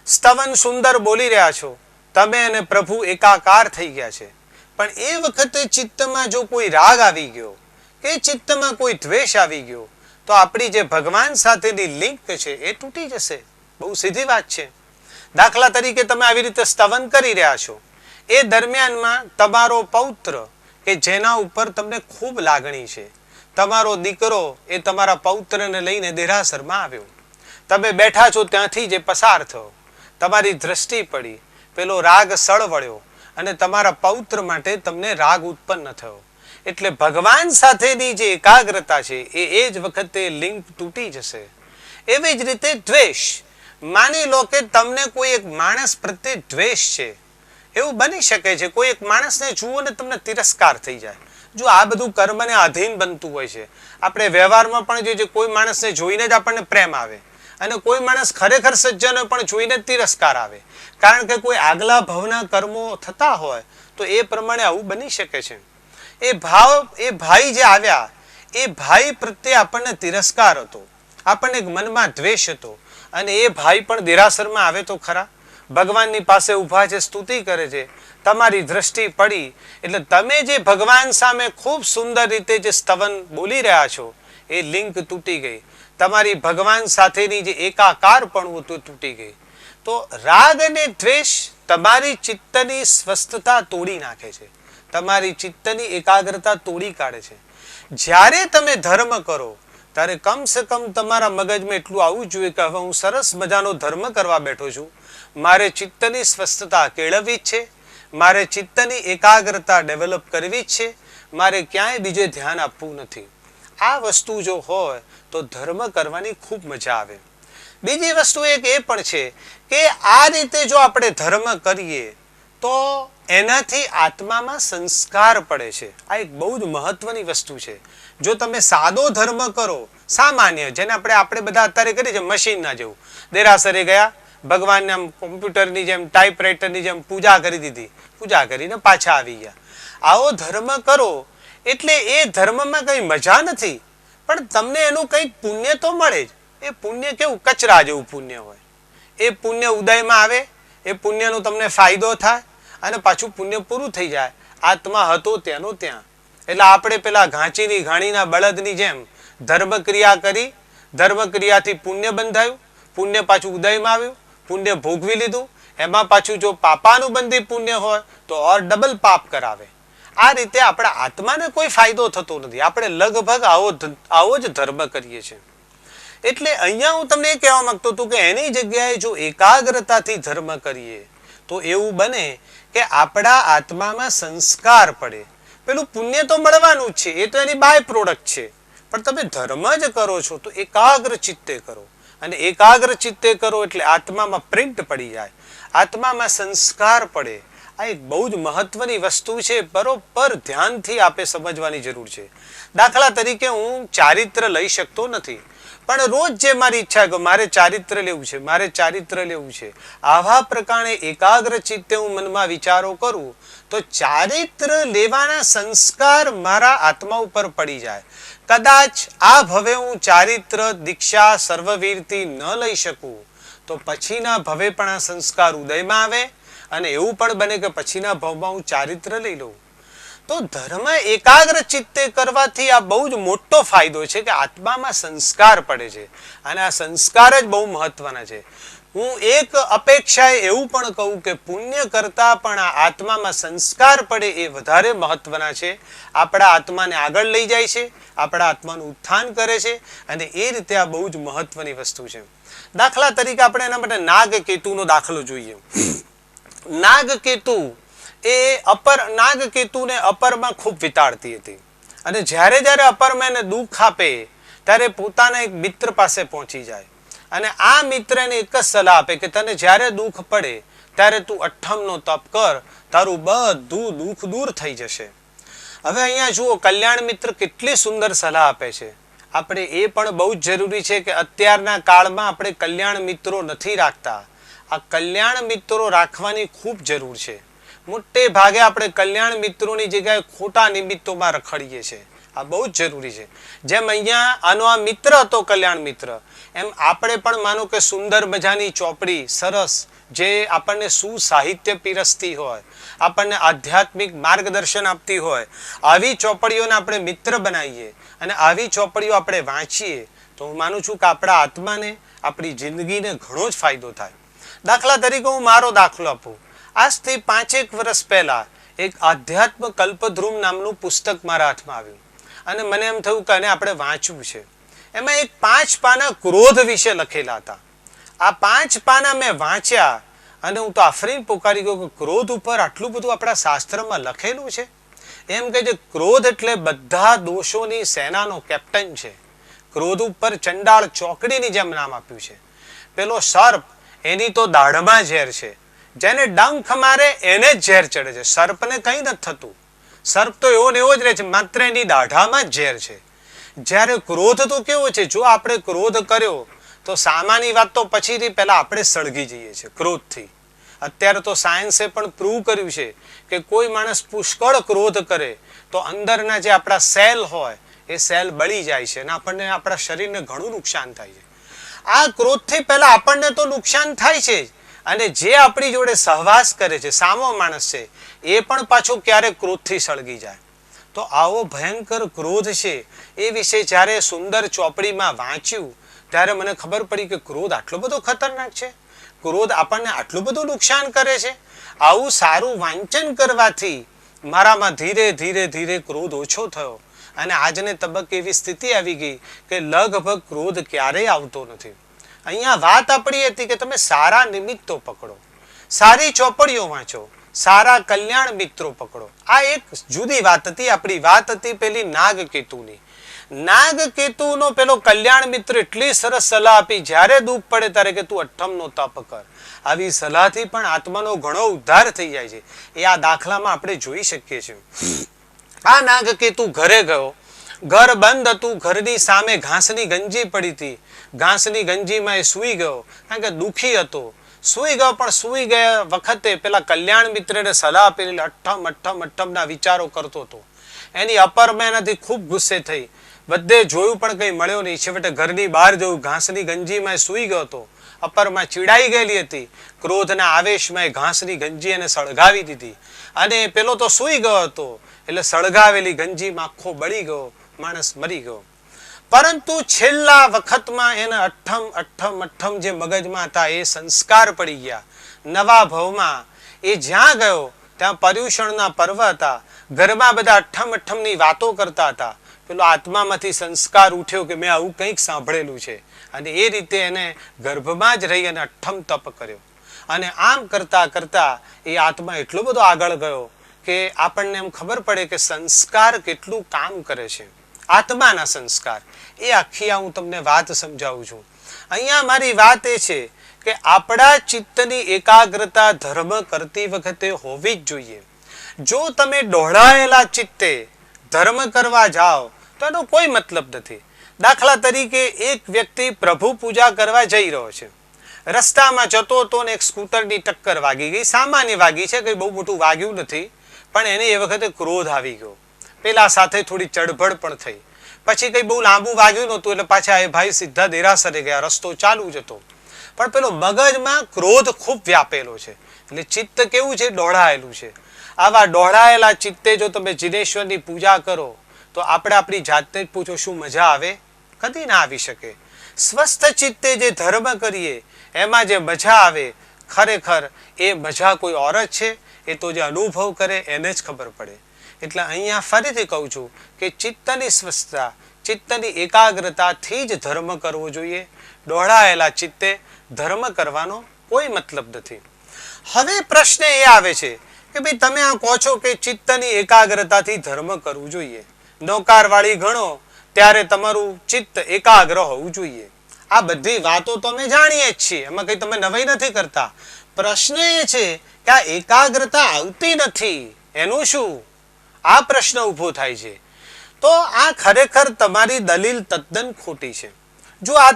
સ્તવન સુંદર બોલી રહ્યા છો, તમે અને પ્રભુ એકાકાર થઈ ગયા છે, પણ એ વખતે ચિત્તમાં જો કોઈ રાગ આવી ગયો કે ચિત્તમાં કોઈ દ્વેષ આવી ગયો તો આપણી જે ભગવાન સાથેની લિંક છે એ તૂટી જશે. બહુ સીધી વાત છે. દાખલા તરીકે તમે આવી રીતે સ્તવન કરી રહ્યા છો, એ દરમિયાનમાં તમારો પૌત્ર કે જેના ઉપર તમને ખૂબ લાગણી છે, તમારો દીકરો એ તમારા પૌત્રને લઈને દેરાસરમાં આવ્યો, તમે બેઠા છો ત્યાંથી જે પસાર થયો, તમારી દ્રષ્ટિ પડી, પેલો રાગ સળ વળ્યો અને તમારા પૌત્ર માટે તમને રાગ ઉત્પન્ન થયો. એટલે ભગવાન સાથેની જે એકાગ્રતા છે એ જ વખતે લિંક તૂટી જશે. એવી જ રીતે દ્વેષ. માની લો કે તમને કોઈ એક માણસ પ્રત્યે દ્વેષ છે, એવું બની શકે છે કોઈ એક માણસને જુઓ ને તમને તિરસ્કાર થઈ જાય. જો આ બધું કર્મને આધીન બનતું હોય છે. આપણે વ્યવહારમાં પણ જે કોઈ માણસને જોઈને જ આપણને પ્રેમ આવે, અને કોઈ માણસ ખરેખર સજ્જન પણ જોઈને જ તિરસ્કાર આવે, કારણ કે કોઈ આગલા ભવના કર્મો થતા હોય તો એ પ્રમાણે આવું બની શકે છે. એ ભાઈ જે આવ્યા, એ ભાઈ પ્રત્યે આપણને તિરસ્કાર હતો, આપણને મનમાં દ્વેષ હતો, અને એ ભાઈ પણ દેરાસરમાં આવે તો ખરા, ભગવાનની પાસે ઊભા છે, સ્તુતિ કરે છે, તમારી દ્રષ્ટિ પડી એટલે તમે જે ભગવાન સામે ખૂબ સુંદર રીતે જે સ્તવન બોલી રહ્યા છો એ લિંક તૂટી ગઈ. તમારી ભગવાન સાથેની જે એકાકારપણું હતું તૂટી ગઈ. તો રાગ અને દ્વેષ તમારી ચિત્તની સ્વસ્થતા તોડી નાખે છે, તમારી ચિત્તની એકાગ્રતા તોડી કાઢે છે. જ્યારે તમે ધર્મ કરો ત્યારે કમસે કમ તમારા મગજમાં એટલું આવવું જોઈએ કે હવે હું સરસ મજાનો ધર્મ કરવા બેઠો છું, મારે ચિત્તની સ્વસ્થતા કેળવવી જ છે, મારે ચિત્તની એકાગ્રતા ડેવલપ કરવી જ છે, મારે ક્યાંય બીજે ધ્યાન આપવું નથી. આ વસ્તુ જો હોય તો ધર્મ કરવાની ખૂબ મજા આવે. બીજી વસ્તુ એક એ પણ છે કે આ રીતે જો આપણે ધર્મ કરીએ તો એનાથી આત્મામાં સંસ્કાર પડે છે. આ એક બહુ જ મહત્વની વસ્તુ છે. જો તમે સાદો ધર્મ કરો, સામાન્ય, જેને આપણે બધા અત્યારે કરીએ છીએ મશીન ના જેવું, દેરાસરે ગયા, ભગવાનને આમ કોમ્પ્યુટરની જેમ ટાઈપરાઇટરની જેમ પૂજા કરી દીધી, પૂજા કરીને પાછા આવી ગયા. આવો ધર્મ કરો એટલે એ ધર્મમાં કઈ મજા નથી, પણ તમને એનું કંઈક પુણ્ય તો મળે જ. એ પુણ્ય કેવું કચરા જેવું પુણ્ય હોય. એ પુણ્ય ઉદયમાં આવે, એ પુણ્યનો તમને ફાયદો થાય અને પાછું પુણ્ય પૂરું થઈ જાય. આત્મા હતો ત્યાંનો ત્યાં. એટલે આપણે પેલા ઘાંચીની ઘાણીના બળદની જેમ ધર્મ ક્રિયા કરી, ધર્મ ક્રિયાથી પુણ્ય બંધાયું, પુણ્ય પાછું ઉદયમાં આવ્યું, પુણ્ય ભોગવી લીધું. એમાં પાછું જો પાપાનુબંધી પુણ્ય હોય તો ઓર ડબલ પાપ કરાવે. આ રીતે આપણા આત્માને કોઈ ફાયદો થતો નથી. આપણે લગભગ આવો જ ધર્મ કરીએ છીએ. એટલે અહીંયા હું તમને એ કહેવા માંગતો હતો કે એની જગ્યાએ જો એકાગ્રતાથી ધર્મ કરીએ તો એવું બને કે આપણા આત્મામાં સંસ્કાર પડે. પેલું પુણ્ય તો મળવાનું જ છે, એ તો એની બાય પ્રોડક્ટ છે, પણ તમે ધર્મ જ કરો છો તો એકાગ્ર ચિત્તે કરો. અને એકાગ્ર ચિત્તે કરો એટલે આત્મામાં પ્રિન્ટ પડી જાય, આત્મામાં સંસ્કાર પડે. આ એક બહુ જ મહત્વની વસ્તુ છે. બરોબર ધ્યાનથી આપે સમજવાની જરૂર છે. દાખલા તરીકે હું ચારિત્ર લઈ શકતો નથી, પણ રોજ જે મારી ઈચ્છા કે મારે ચારિત્ર લેવું છે, મારે ચારિત્ર લેવું છે, આવા પ્રકારે એકાગ્ર ચિત્તે હું મનમાં વિચારો કરું તો ચારિત્ર લેવાના સંસ્કાર મારા આત્મા ઉપર પડી જાય. કદાચ આ ભવે હું ચારિત્ર દીક્ષા સર્વવીરથી ન લઈ શકું તો પછીના ભવે પણ આ સંસ્કાર ઉદયમાં આવે અને એવું પણ બને કે પછીના ભવમાં હું ચારિત્ર લઈ લઉં. તો ધર્મ એકાગ્ર ચિત્તે કરવાથી આ બહુ જ મોટો ફાયદો છે કે આત્મામાં સંસ્કાર પડે છે. અને આ સંસ્કાર જ બહુ મહત્વના છે. હું એક અપેક્ષાએ એવું પણ કહું કે પુણ્ય કરતા પણ આ આત્મામાં સંસ્કાર પડે એ વધારે મહત્વના છે. આપણા આત્માને આગળ લઈ જાય છે, આપણા આત્માનું ઉત્થાન કરે છે, અને એ રીતે આ બહુ જ મહત્વની વસ્તુ છે. દાખલા તરીકે આપણે એના માટે નાગકેતુનો દાખલો જોઈએ. નાગકેતુ એ નાગકેતુને અપરમાં ખૂબ વિતાડતી હતી, અને જ્યારે જ્યારે અપરમાં એને દુઃખ આપે ત્યારે પોતાના એક મિત્ર પાસે પહોંચી જાય અને આ મિત્રને એક જ સલાહ આપે કે તને જ્યારે દુઃખ પડે ત્યારે તું અઠ્ઠમનો તપ કર, તારું બધું દુઃખ દૂર થઈ જશે. હવે અહીંયા જુઓ, કલ્યાણ મિત્ર કેટલી સુંદર સલાહ આપે છે. આપણે એ પણ બહુ જ જરૂરી છે કે અત્યારના કાળમાં આપણે કલ્યાણ મિત્રો નથી રાખતા. આ કલ્યાણ મિત્રો રાખવાની ખૂબ જરૂર છે. મોટે ભાગે આપણે કલ્યાણ મિત્રોની જગ્યાએ ખોટા નિમિત્તોમાં રખડીએ છીએ. આ બહુ જ જરૂરી છે. જેમ અહીંયા આનો આ મિત્ર હતો કલ્યાણ મિત્ર, એમ આપણે પણ માનો કે સુંદર મજાની ચોપડી સરસ જે આપણને સુસાહિત્ય પીરસતી હોય, આપણને આધ્યાત્મિક માર્ગદર્શન આપતી હોય, આવી ચોપડીઓને આપણે મિત્ર બનાવીએ અને આવી ચોપડીઓ આપણે વાંચીએ તો હું માનું છું કે આપણા આત્માને, આપણી જિંદગીને ઘણો જ ફાયદો થાય. દાખલા તરીકે હું મારો દાખલો આપું. આજથી 5-1 વર્ષ પહેલા એક આધ્યાત્મ કલ્પદ્રુમ નામનું પુસ્તક મારા હાથમાં આવ્યું અને મને એમ થયું કે આને આપણે વાંચવું છે. એમાં એક 5 પાના ક્રોધ વિશે લખેલા હતા. આ 5 પાના મેં વાંચ્યા અને હું તો આફરીન પોકારી ગયો કે ક્રોધ ઉપર આટલું બધું આપણા શાસ્ત્રમાં લખેલું છે. એમ કે જે ક્રોધ એટલે બધા દોષોની સેનાનો કેપ્ટન છે. ક્રોધ ઉપર ચંડાળ ચોકડીની જેમ નામ આપ્યું છે. પેલો સર્પ, એની તો દાઢમાં ઝેર છે, જેને ડંખ મારે એને જ ઝેર ચડે છે. સર્પને કંઈ નથી થતું, સર્પ તો એવો ને એવો જ રહે છે, માત્ર એની દાઢામાં જ ઝેર છે. જ્યારે ક્રોધ તો કેવો છે, જો આપણે ક્રોધ કર્યો તો સામાન્ય વાત તો પછીથી પહેલા આપણે સળગી જઈએ છીએ ક્રોધથી. અત્યારે તો સાયન્સે પણ પ્રૂવ કર્યું છે કે કોઈ માણસ પુષ્કળ ક્રોધ કરે તો અંદરના જે આપણા સેલ હોય એ સેલ બળી જાય છે અને આપણને આપણા શરીરને ઘણું નુકસાન થાય છે. આ ક્રોધથી પહેલા આપણને તો નુકસાન થાય છે જ, અને જે આપણી જોડે સહવાસ કરે છે, સામો માણસ છે, એ પણ પાછો ક્યારેક ક્રોધથી સળગી જાય. તો આવો ભયંકર ક્રોધ છે એ વિશે જ્યારે સુંદર ચોપડીમાં વાંચ્યું ત્યારે મને ખબર પડી કે ક્રોધ આટલો બધો ખતરનાક છે, ક્રોધ આપણને આટલું બધું નુકસાન કરે છે. આવું સારું વાંચન કરવાથી મારામાં ધીરે ધીરે ધીરે ક્રોધ ઓછો થયો અને આજને તબક્કે એવી સ્થિતિ આવી ગઈ કે લગભગ ક્રોધ ક્યારેય આવતો નથી. અહીંયા વાત આપણી હતી કે તમે સારા નિમિત્તો પકડો, સારી ચોપડીઓ વાંચો, સારા કલ્યાણ મિત્રો પકડો. આ એક જુદી વાત હતી. આપણી વાત હતી પેલી નાગકેતુની. નાગકેતુનો પેલો કલ્યાણ મિત્ર એટલી સરસ સલાહ આપી, જ્યારે દુઃખ પડે ત્યારે કે તું અઠ્ઠમનો તપ કર. આવી સલાહથી પણ આત્માનો ઘણો ઉદ્ધાર થઈ જાય છે. એ આ દાખલામાં આપણે જોઈ શકીએ છીએ. આ નાગકેતુ ઘરે ગયો, ઘર બંધ હતું, ઘરની સામે ઘાસની ગંજી પડી હતી. ઘાસની ગંજીમાં એ સૂઈ ગયો, કારણ કે દુઃખી હતો. સૂઈ ગયો, પણ સૂઈ ગયા વખતે પેલા કલ્યાણ મિત્રને સલાહ આપેલી અઠ્ઠમના વિચારો કરતો હતો. એની અપરમાં એનાથી ખૂબ ગુસ્સે થઈ. બધે જોયું પણ કંઈ મળ્યો નહીં. છેવટે ઘરની બહાર જોયું, ઘાસની ગંજીમાં સૂઈ ગયો હતો. અપરમાં ચીડાઈ ગયેલી હતી. ક્રોધના આવેશમાં એ ઘાસની ગંજી એને સળગાવી દીધી, અને પેલો તો સૂઈ ગયો હતો એટલે સળગાવેલી ગંજીમાં આખો બળી ગયો, માણસ મરી ગયો. પરંતુ છેલ્લા વખતમાં એને અઠ્ઠમ જે મગજમાં હતા એ સંસ્કાર પડી ગયા. નવા ભવમાં એ જ્યાં ગયો ત્યાં પર્યુષણના પર્વ હતા. ઘરમાં બધા અઠ્ઠમની વાતો કરતા હતા. પેલો આત્મામાંથી સંસ્કાર ઉઠ્યો કે મેં આવું કંઈક સાંભળેલું છે, અને એ રીતે એને ગર્ભમાં જ રહી અને અઠ્ઠમ તપ કર્યો. અને આમ કરતા કરતા એ આત્મા એટલો બધો આગળ ગયો કે આપણને એમ ખબર પડે કે સંસ્કાર કેટલું કામ કરે છે. આત્માના સંસ્કાર, એ આખી હું તમને વાત સમજાવું છું. અહીંયા મારી વાત એ છે કે આપણા ચિત્તની એકાગ્રતા ધર્મ કરતી વખતે હોવી જ જોઈએ. જો તમે દોડાયેલા ચિત્તે ધર્મ કરવા જાઓ તો એનો કોઈ મતલબ નથી. દાખલા તરીકે એક વ્યક્તિ પ્રભુ પૂજા કરવા જઈ રહ્યો છે. રસ્તામાં જતો હતો ને એક સ્કૂટરની ટક્કર વાગી ગઈ. સામાન્ય વાગી છે, કંઈ બહુ મોટું વાગ્યું નથી, પણ એને એ વખતે ક્રોધ આવી ગયો. પેલા સાથે થોડી ચડબડ પણ થઈ. પછી કંઈ બહુ લાંબુ વાગ્યું નહોતું એટલે પાછા એ ભાઈ સીધા દેરાસરે ગયા. રસ્તો ચાલુ જ હતો, પણ પેલો મગજમાં ક્રોધ ખૂબ વ્યાપેલો છે. એટલે ચિત્ત કેવું છે? દોડાયેલું છે. આવા દોડાયેલા ચિત્તે જો તમે જીનેશ્વરની પૂજા કરો તો આપણે આપણી જાતને જ પૂછો, શું મજા આવે? કદી ના આવી શકે. સ્વસ્થ ચિત્તે જે ધર્મ કરીએ એમાં જે મજા આવે, ખરેખર એ મજા કોઈ ઓર જ છે. એ તો જે અનુભવ કરે એને જ ખબર પડે. એટલે અહીંયા ફરીથી કહું છું કે ચિત્તની સ્વસ્થતા, ચિત્તની એકાગ્રતાથી જ ધર્મ કરવો જોઈએ. દોડાયેલા ચિત્તે ધર્મ કરવાનો કોઈ મતલબ નથી. હવે પ્રશ્ન એ આવે છે કે ભાઈ તમે આ કહો છો કે ચિત્તની એકાગ્રતાથી ધર્મ કરવું જોઈએ, નોકારવાળી ગણો ત્યારે તમારું ચિત્ત એકાગ્ર હોવું જોઈએ. આ બધી વાતો તો અમે જાણીએ જ છીએ, એમાં કંઈ તમે નવાઈ નથી કરતા. પ્રશ્ન એ છે કે આ એકાગ્રતા આવતી નથી, એનું શું? આ પ્રશ્ન ઊભો થાય છે. તો આ ખરેખર તમારી દલીલ તદ્દન ખોટી છે. જો આ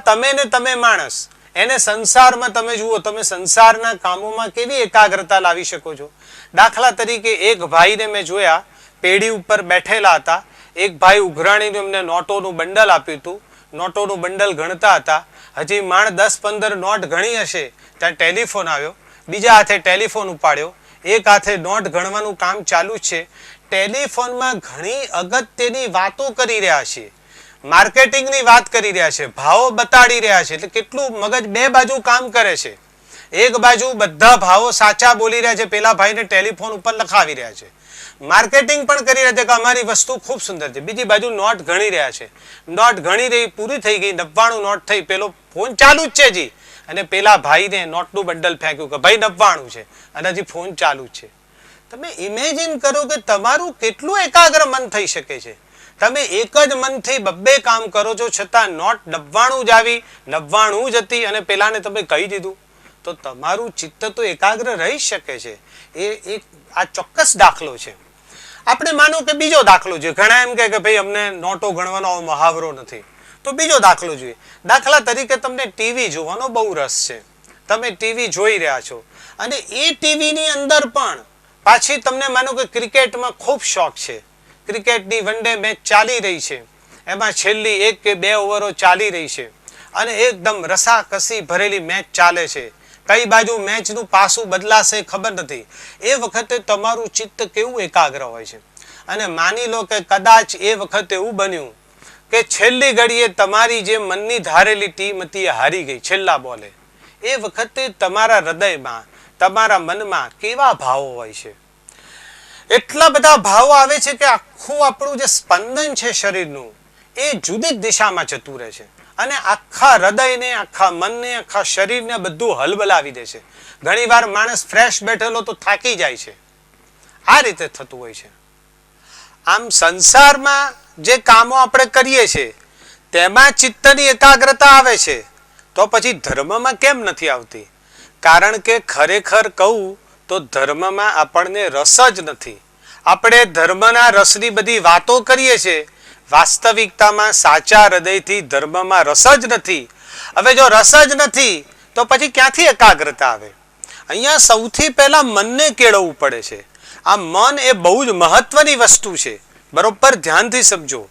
તમે માણસ, એને સંસારમાં તમે જુઓ, તમે સંસારના કામોમાં કેવી એકાગ્રતા લાવી શકો છો? દાખલા તરીકે એક ભાઈને મેં જોયા, પેઢી ઉપર બેઠેલા હતા. એક ભાઈ ઉઘરાણીને એમને નોટોનું બંડલ આપ્યું હતું. નોટોનું બંડલ ગણતા હતા. હજી માણ 10-15 નોટ ગણી હશે ત્યાં ટેલિફોન આવ્યો. બીજા હાથે ટેલિફોન ઉપાડ્યો, એક હાથે નોટ ગણવાનું કામ ચાલુ છે. ટેલિફોનમાં ઘણી અગત્યની વાતો કરી રહ્યા છે, માર્કેટિંગની વાત કરી રહ્યા છે, ભાવો બતાડી રહ્યા છે. એટલે કેટલું મગજ બે બાજુ કામ કરે છે. એક બાજુ બધા ભાવો સાચા બોલી રહ્યા છે, પેલા ભાઈને ટેલિફોન ઉપર લખાવી રહ્યા છે, માર્કેટિંગ પણ કરી રહ્યા છે કે અમારી વસ્તુ ખૂબ સુંદર છે. બીજી બાજુ નોટ ગણી રહ્યા છે. નોટ ગણી રહી, પૂરી થઈ ગઈ, 99 નોટ થઈ, પેલો ફોન ચાલુ જ છે જી, અને પેલા ભાઈને નોટનું બંડલ ફેંક્યું કે ભાઈ 99 છે, અને હજી ફોન ચાલુ જ છે. તમે ઇમેજિન કરો કે તમારું કેટલું એકાગ્ર મન થઈ શકે છે. તમે એક જ મનથી બબ્બે કામ કરો છો, છતાં નોટ 99 જ આવી, 99 જ હતી, અને પેલાને તમે કહી દીધું, તો તમારું ચિત્ત તો એકાગ્ર રહી શકે છે. એ એક આ ચોક્કસ દાખલો છે. આપણે માનો કે બીજો દાખલો જોઈએ. ઘણા એમ કે ભાઈ અમને નોટો ગણવાનો મહાવરો નથી, તો બીજો દાખલો જોઈએ. દાખલા તરીકે તમને ટીવી જોવાનો બહુ રસ છે. તમે ટીવી જોઈ રહ્યા છો, અને એ ટીવીની અંદર પણ પાછી તમને માનો કે ક્રિકેટમાં ખૂબ શોખ છે. ક્રિકેટની વન ડે મેચ ચાલી રહી છે, એમાં છેલ્લી 1 કે 2 ઓવરો ચાલી રહી છે, અને એકદમ રસાકસી ભરેલી મેચ ચાલે છે. કઈ બાજુ મેચનું પાસું બદલાશે ખબર નથી. એ વખતે તમારું ચિત્ત કેવું એકાગ્ર હોય છે. અને માની લો કે કદાચ એ વખતે એવું બન્યું કે છેલ્લી ઘડીએ તમારી જે મનની ધારેલી ટીમ હતી એ હારી ગઈ છેલ્લા બોલે. એ વખતે તમારા હૃદયમાં, તમારા મનમાં કેવા ભાવો હોય છે? એટલા બધા ભાવો આવે છે કે આખું આપણું જે સ્પંદન છે શરીરનું, એ જુદી જ દિશામાં જતું રહે છે, અને આખા હૃદયને, આખા મનને, આખા શરીરને બધું હલબલાવી દે છે. ઘણીવાર માણસ ફ્રેશ બેઠેલો તો થાકી જાય છે. આ રીતે થતું હોય છે. આમ સંસારમાં જે કામો આપણે કરીએ છીએ તેમાં ચિત્તની એકાગ્રતા આવે છે, તો પછી ધર્મમાં કેમ નથી આવતી? કારણ કે ખરેખર કહું તો ધર્મમાં આપણને રસ જ નથી. આપણે ધર્મના રસની બધી વાતો કરીએ છીએ, વાસ્તવિકતામાં સાચા હૃદયથી ધર્મમાં રસ જ નથી. હવે જો રસ જ નથી તો પછી ક્યાંથી એકાગ્રતા આવે? અહીંયા સૌથી પહેલા મનને કેળવવું પડે છે. આ મન એ બહુ જ મહત્વની વસ્તુ છે, બરોબર ધ્યાનથી સમજો.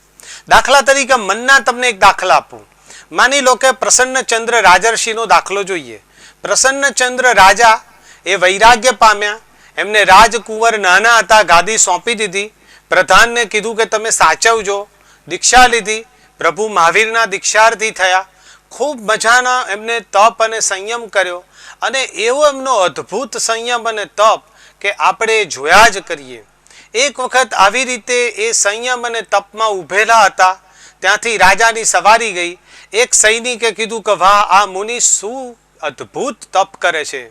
દાખલા તરીકે મનના તમને એક દાખલા આપું. માની લો કે પ્રસન્નચંદ્ર રાજર્ષિનો દાખલો જોઈએ. પ્રસન્નચંદ્ર રાજા એ વૈરાગ્ય પામ્યા, એમને રાજકુંવર નાના હતા, ગાદી સોંપી દીધી, પ્રધાનને કીધું કે તમે સાચવજો, દીક્ષા લીધી, પ્રભુ મહાવીરના દીક્ષાર્થી થયા, ખૂબ મજાના એમને તપ અને સંયમ કર્યો, અને એવો એમનો અદ્ભુત સંયમ અને તપ કે આપણે જોયા જ કરીએ. એક વખત આવી રીતે એ સંયમ અને તપમાં ઉભેલા હતા, ત્યાંથી રાજાની સવારી ગઈ. એક સૈનિકે કીધું કે વાહ, આ મુનિ શું અદ્ભુત તપ કરે છે.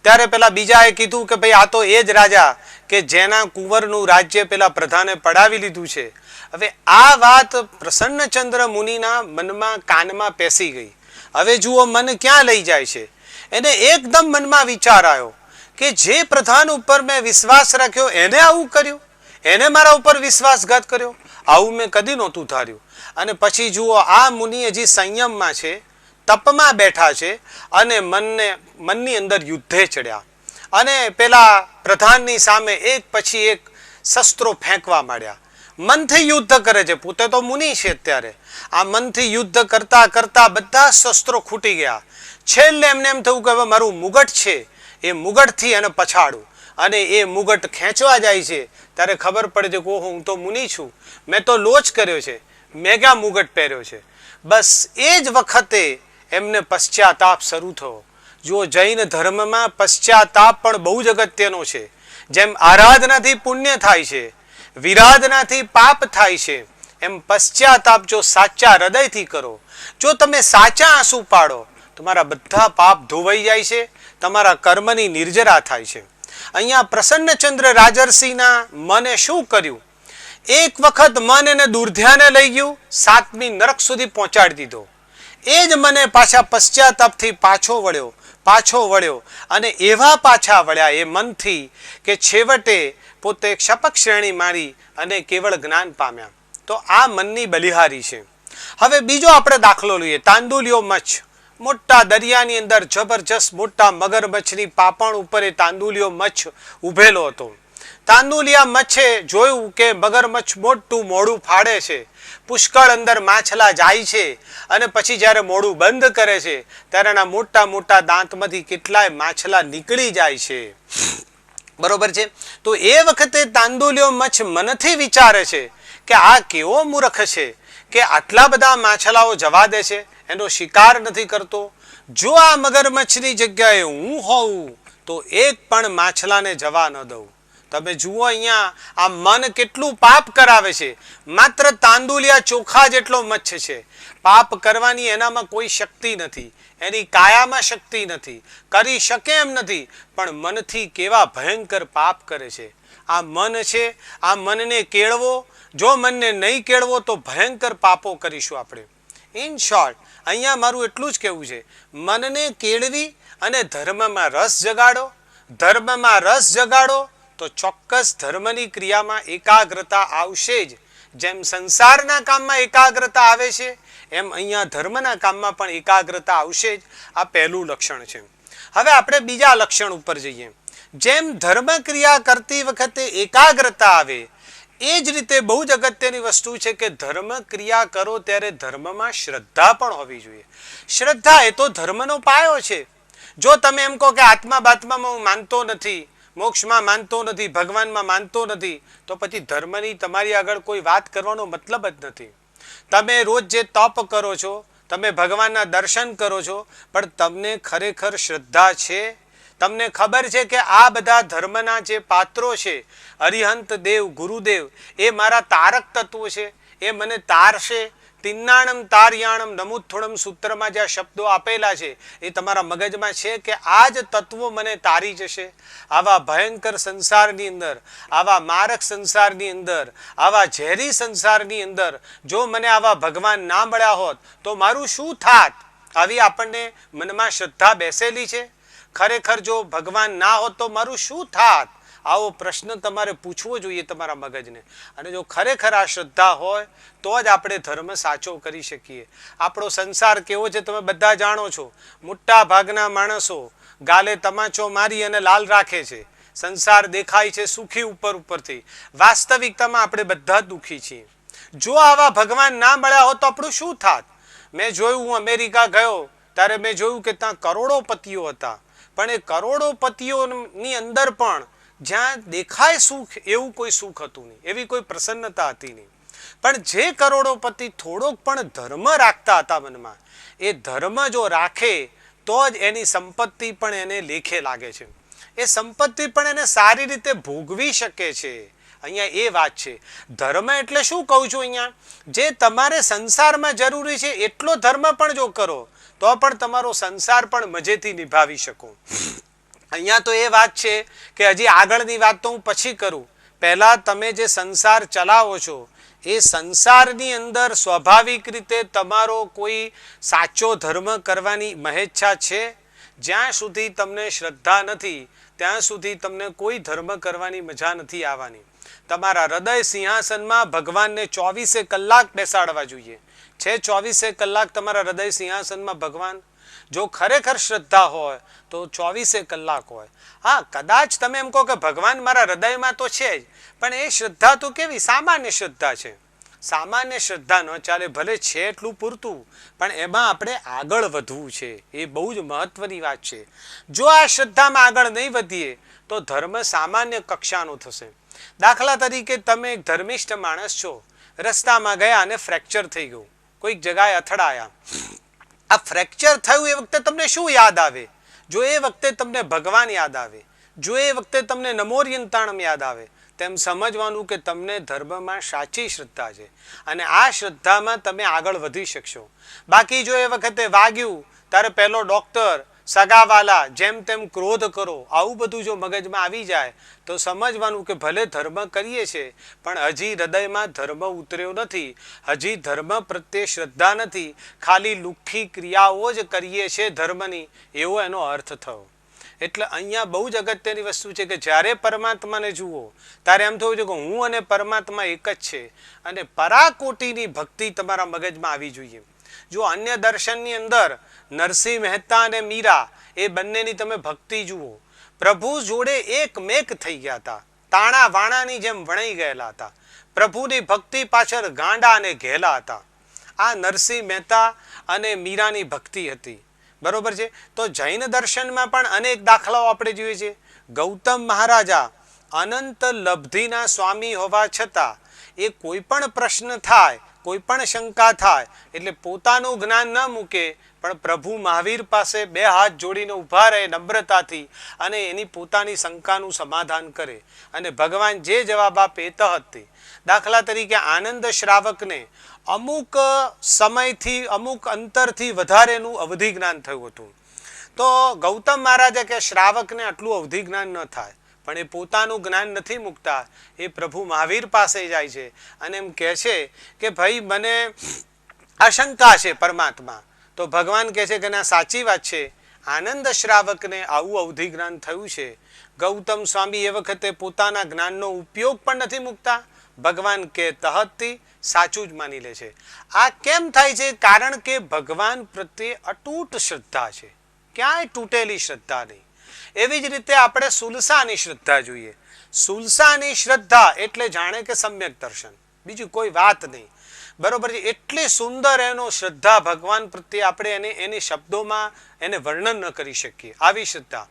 ત્યારે પેલા બીજાએ કીધું કે ભાઈ આ તો એ જ રાજા કે જેના કુંવરનું રાજ્ય પેલા પ્રધાને પડાવી લીધું છે. હવે આ વાત પ્રસન્નચંદ્ર મુનિના મનમાં કાનમાં પેસી ગઈ. હવે જુઓ મન ક્યાં લઈ જાય છે. એને એકદમ મનમાં વિચાર આવ્યો કે જે પ્રધાન ઉપર મેં વિશ્વાસ રાખ્યો એને આવું કર્યું, એને મારા ઉપર વિશ્વાસઘાત કર્યો, આવું મેં કદી નહોતું ધાર્યું. અને પછી જુઓ આ મુનિ હજી સંયમમાં છે, તપમાં બેઠા છે, અને મનની અંદર યુદ્ધે ચડ્યા અને પેલા પ્રધાનની સામે એક પછી એક શસ્ત્રો ફેંકવા માંડ્યા. મનથી યુદ્ધ કરે છે, પોતે તો મુનિ છે અત્યારે. આ મનથી યુદ્ધ કરતા કરતા બધા શસ્ત્રો ખૂટી ગયા. છેલ્લે એમને એમ થયું કે હવે મારું મુગટ છે, એ મુગટથી એને પછાડું. અને એ મુગટ ખેંચવા જાય છે ત્યારે ખબર પડે છે કે હું તો મુનિ છું, મેં તો લોચ કર્યો છે, મેગા મુગટ પહેર્યો છે. બસ એ જ વખતે એમને પશ્ચાતાપ શરૂ થયો. જો જૈન ધર્મમાં પશ્ચાતાપ પણ બહુ જ અગત્યનો છે. જેમ આરાધનાથી પુણ્ય થાય છે, વિરાધનાથી પાપ થાય છે, એમ પશ્ચાતાપ જો સાચા હૃદયથી કરો, જો તમે સાચા આંસુ પાડો, તમારા બધા પાપ ધોવાઈ જાય છે, તમારા કર્મની નિર્જરા થાય છે. અહીંયા પ્રસન્નચંદ્ર રાજર્ષિના મને શું કર્યું? એક વખત મન એને દુર્ધ્યાને લઈ ગયું, 7મી નરક સુધી પહોંચાડી દીધો. એ જ મને પાછા પશ્ચાતાપથી પાછો વળ્યો અને એવા પાછા વળ્યા એ મનથી કે છેવટે પોતે ક્ષપક શ્રેણી મારી અને કેવળ જ્ઞાન પામ્યા. તો આ મનની બલિહારી છે. હવે બીજો આપણે દાખલો લઈએ. તાંદુલિયો મચ્છ, મોટા દરિયાની અંદર જબરજસ્ત મોટા મગરમચ્છની પાપણ ઉપર એ તાંદુલિયો મચ્છ ઉભેલો હતો. તાંદુલિયા મચ્છે જોયું કે મગરમચ્છ મોટું મોઢું ફાડે છે, પુષ્કળ અંદર માછલા જાય છે, અને પછી જ્યારે મોઢું બંધ કરે છે ત્યારે એના મોટા મોટા દાંતમાંથી કેટલાય માછલા નીકળી જાય છે. બરોબર છે? તો એ વખતે તાંદુલિયો મચ્છ મનથી વિચારે છે કે આ કેવો મૂર્ખ છે કે આટલા બધા માછલાઓ જવા દે છે, એનો શિકાર નથી કરતો. જો આ મગરમચ્છની જગ્યાએ હું હોઉં તો એક પણ માછલાને જવા ન દઉં. તમે જુઓ અહીંયા આ મન કેટલું પાપ કરાવે છે. માત્ર તાંદુલિયા ચોખા જેટલો મચ્છ છે. પાપ કરવાની એનામાં કોઈ શક્તિ નથી, એની કાયામાં શક્તિ નથી, કરી શકે એમ નથી, પણ મનથી કેવા ભયંકર પાપ કરે છે. આ મન છે, આ મનને કેળવો. જો મનને નહીં કેળવો તો ભયંકર પાપો કરીશું આપણે. ઇન શોર્ટ અહીંયા મારું એટલું જ કહેવું છે, મનને કેળવી અને ધર્મમાં રસ જગાડો. ધર્મમાં રસ જગાડો તો ચોક્કસ ધર્મની ક્રિયામાં એકાગ્રતા આવશે જ. જેમ સંસારના કામમાં એકાગ્રતા આવે છે, એમ અહીંયા ધર્મના કામમાં પણ એકાગ્રતા આવશે જ. આ પહેલું લક્ષણ છે. હવે આપણે બીજા લક્ષણ ઉપર જઈએ. જેમ ધર્મ ક્રિયા કરતી વખતે એકાગ્રતા આવે, એ જ રીતે બહુ જ અગત્યની વસ્તુ છે કે ધર્મ ક્રિયા કરો ત્યારે ધર્મમાં શ્રદ્ધા પણ હોવી જોઈએ. શ્રદ્ધા એ તો ધર્મનો પાયો છે. જો તમે એમ કહો કે આત્મા બાત્મામાં હું માનતો નથી, મોક્ષમાં માનતો નથી, ભગવાનમાં માનતો નથી, તો પછી ધર્મની તમારી આગળ કોઈ વાત કરવાનો મતલબ જ નથી. તમે રોજ જે તપ કરો છો, તમે ભગવાનના દર્શન કરો છો, પણ તમને ખરેખર શ્રદ્ધા છે? તમને ખબર છે કે આ બધા ધર્મના જે પાત્રો છે, અરિહંત દેવ, ગુરુદેવ, એ મારા તારક તત્વો છે, એ મને તારશે, તિન્નાણમ તાર્યાણમ નમુથુણમ સૂત્રમાં જે શબ્દો આપેલા છે એ તમારા મગજમાં છે કે આ જ તત્વો મને તારી જશે? આવા ભયંકર સંસારની અંદર, આવા મારક સંસારની અંદર, આવા ઝેરી સંસારની અંદર જો મને આવા ભગવાન ના મળ્યા હોત તો મારું શું થાત? આવી આપણને મનમાં શ્રદ્ધા બેસેલી છે. ખરેખર જો ભગવાન ના હોત તો મારું શું થાત? આવો પ્રશ્ન તમારે પૂછવો જોઈએ તમારા મગજને. અને જો ખરેખર આ શ્રદ્ધા હોય તો જ આપણે ધર્મ સાચો કરી શકીએ. આપણો સંસાર કેવો છે તમે બધા જાણો છો. મોટા ભાગના માણસો ગાલે તમાચો મારી અને લાલ રાખે છે. સંસાર દેખાય છે સુખી ઉપરથી, વાસ્તવિકતામાં આપણે બધા દુઃખી છીએ. જો આવા ભગવાન ના મળ્યા હોત તો આપણું શું થાત? મેં જોયું, હું અમેરિકા ગયો ત્યારે મેં જોયું કે ત્યાં કરોડોપતિઓ હતા, પણ એ કરોડોપતિઓની અંદર પણ જ્યાં દેખાય સુખ એવું કોઈ સુખ હતું નહીં, એવી કોઈ પ્રસન્નતા હતી નહીં. પણ જે કરોડોપતિ થોડોક પણ ધર્મ રાખતા હતા મનમાં, એ ધર્મ જો રાખે તો જ એની સંપત્તિ પણ એને લેખે લાગે છે. એ સંપત્તિ પણ એને સારી રીતે ભોગવી શકે છે. અહીંયા એ વાત છે. ધર્મ એટલે શું કહું છું અહીંયા? જે તમારે સંસારમાં જરૂરી છે એટલો ધર્મ પણ જો કરો તો પણ તમારો સંસાર પણ મજેથી નિભાવી શકો. અહીંયા તો એ વાત છે કે હજી આગળની વાત તો હું પછી કરું. પહેલા તમે જે સંસાર ચલાવો છો એ સંસારની અંદર સ્વાભાવિક રીતે તમારો કોઈ સાચો ધર્મ કરવાની મહેચ્છા છે? જ્યાં સુધી તમને શ્રદ્ધા નથી ત્યાં સુધી તમને કોઈ ધર્મ કરવાની મજા નથી આવવાની. તમારા હૃદય સિંહાસનમાં ભગવાનને 24 કલાક બેસાડવા જોઈએ. છે 24 કલાક તમારા હૃદય સિંહાસનમાં ભગવાન? જો ખરેખર શ્રદ્ધા હોય તો 24 કલાક હોય. હા, કદાચ તમે એમ કહો કે ભગવાન મારા હૃદયમાં તો છે જ, પણ એ શ્રદ્ધા તો કેવી સામાન્ય શ્રદ્ધા છે. સામાન્ય શ્રદ્ધા ન ચાલે, ભલે છે એટલું પૂરતું, પણ એમાં આપણે આગળ વધવું છે. એ બહુ જ મહત્વની વાત છે. જો આ શ્રદ્ધામાં આગળ નહીં વધીએ તો ધર્મ સામાન્ય કક્ષાનો થશે. દાખલા તરીકે તમે એક ધર્મિષ્ઠ માણસ છો, રસ્તામાં ગયા અને ફ્રેક્ચર થઈ ગયું, કોઈક જગાએ અથડાયા. આ ફ્રેક્ચર થયું એ વખતે તમને શું યાદ આવે? જો એ વખતે તમને ભગવાન યાદ આવે, જો એ વખતે તમને નમોર્યંતાણમ યાદ આવે, તેમ સમજવાનું કે તમને ધર્મમાં સાચી શ્રદ્ધા છે અને આ શ્રદ્ધામાં તમે આગળ વધી શકશો. બાકી જો એ વખતે વાગ્યું ત્યારે પહેલો ડોક્ટર, સગાવાલા, જેમ તેમ ક્રોધ કરો, આવું બધું જો મગજમાં આવી જાય તો સમજવાનું કે ભલે ધર્મ કરીએ છીએ પણ હજી હૃદયમાં ધર્મ ઉતર્યો નથી, હજી ધર્મ પ્રત્યે શ્રદ્ધા નથી, ખાલી લુખ્ખી ક્રિયાઓ જ કરીએ છીએ ધર્મની, એવો એનો અર્થ થયો. એટલે અહીંયા બહુ જ અગત્યની વસ્તુ છે કે જ્યારે પરમાત્માને જુઓ ત્યારે એમ થવું છે કે હું અને પરમાત્મા એક જ છે, અને પરાકોટીની ભક્તિ તમારા મગજમાં આવી જોઈએ. જો અન્ય દર્શનની અંદર નરસિંહ મહેતા અને મીરા એ બંનેની તમે ભક્તિ જુઓ, પ્રભુ જોડે એકમેક થઈ ગયા હતા, તાણા વાણાની જેમ વણાઈ ગયેલા હતા. પ્રભુની ભક્તિ પાછળ ગાંડા અને ઘેલા હતા. આ નરસિંહ મહેતા અને મીરાની ભક્તિ હતી. બરોબર છે. તો જૈન દર્શનમાં પણ અનેક દાખલાઓ આપણે જોઈએ છે. ગૌતમ મહારાજા અનંત લબ્ધિના સ્વામી હોવા છતાં એ કોઈ પણ પ્રશ્ન થાય, કોઈ પણ શંકા થાય એટલે પોતાનું જ્ઞાન ન મૂકે, પણ પ્રભુ મહાવીર પાસે 2 હાથ જોડીને ઊભા રહે નમ્રતાથી અને એની પોતાની શંકાનું સમાધાન કરે અને ભગવાન જે જવાબ આપે તહતથી. દાખલા તરીકે આનંદ શ્રાવકને અમુક સમયથી અમુક અંતરથી વધારેનું અવધિ જ્ઞાન થયું હતું. તો ગૌતમ મહારાજે કે શ્રાવકને આટલું અવધિ જ્ઞાન ન થાય, પણ એ પોતાનું જ્ઞાન નથી મૂકતા, એ પ્રભુ મહાવીર પાસે જાય છે અને એમ કહે છે કે ભાઈ મને આશંકા છે પરમાત્મા. તો ભગવાન કહે છે કે ના, સાચી વાત છે, આનંદ શ્રાવકને આવું અવધિ જ્ઞાન થયું છે. ગૌતમ સ્વામી એ વખતે પોતાના જ્ઞાનનો ઉપયોગ પણ નથી મૂકતા, ભગવાન કે તહતથી સાચું જ માની લે છે. આ કેમ થાય છે? કારણ કે ભગવાન પ્રત્યે અતૂટ શ્રદ્ધા છે, ક્યાંય તૂટેલી શ્રદ્ધા નહીં. એવી જ રીતે આપણે સુલસાની શ્રદ્ધા જોઈએ. સુલસાની શ્રદ્ધા એટલે જાણે કે સમ્યક દર્શન, બીજું કોઈ વાત નહીં. બરોબર છે. એટલી સુંદર એનો શ્રદ્ધા ભગવાન પ્રત્યે આપણે એની શબ્દોમાં એને વર્ણન ન કરી શકીએ. આવી શ્રદ્ધા,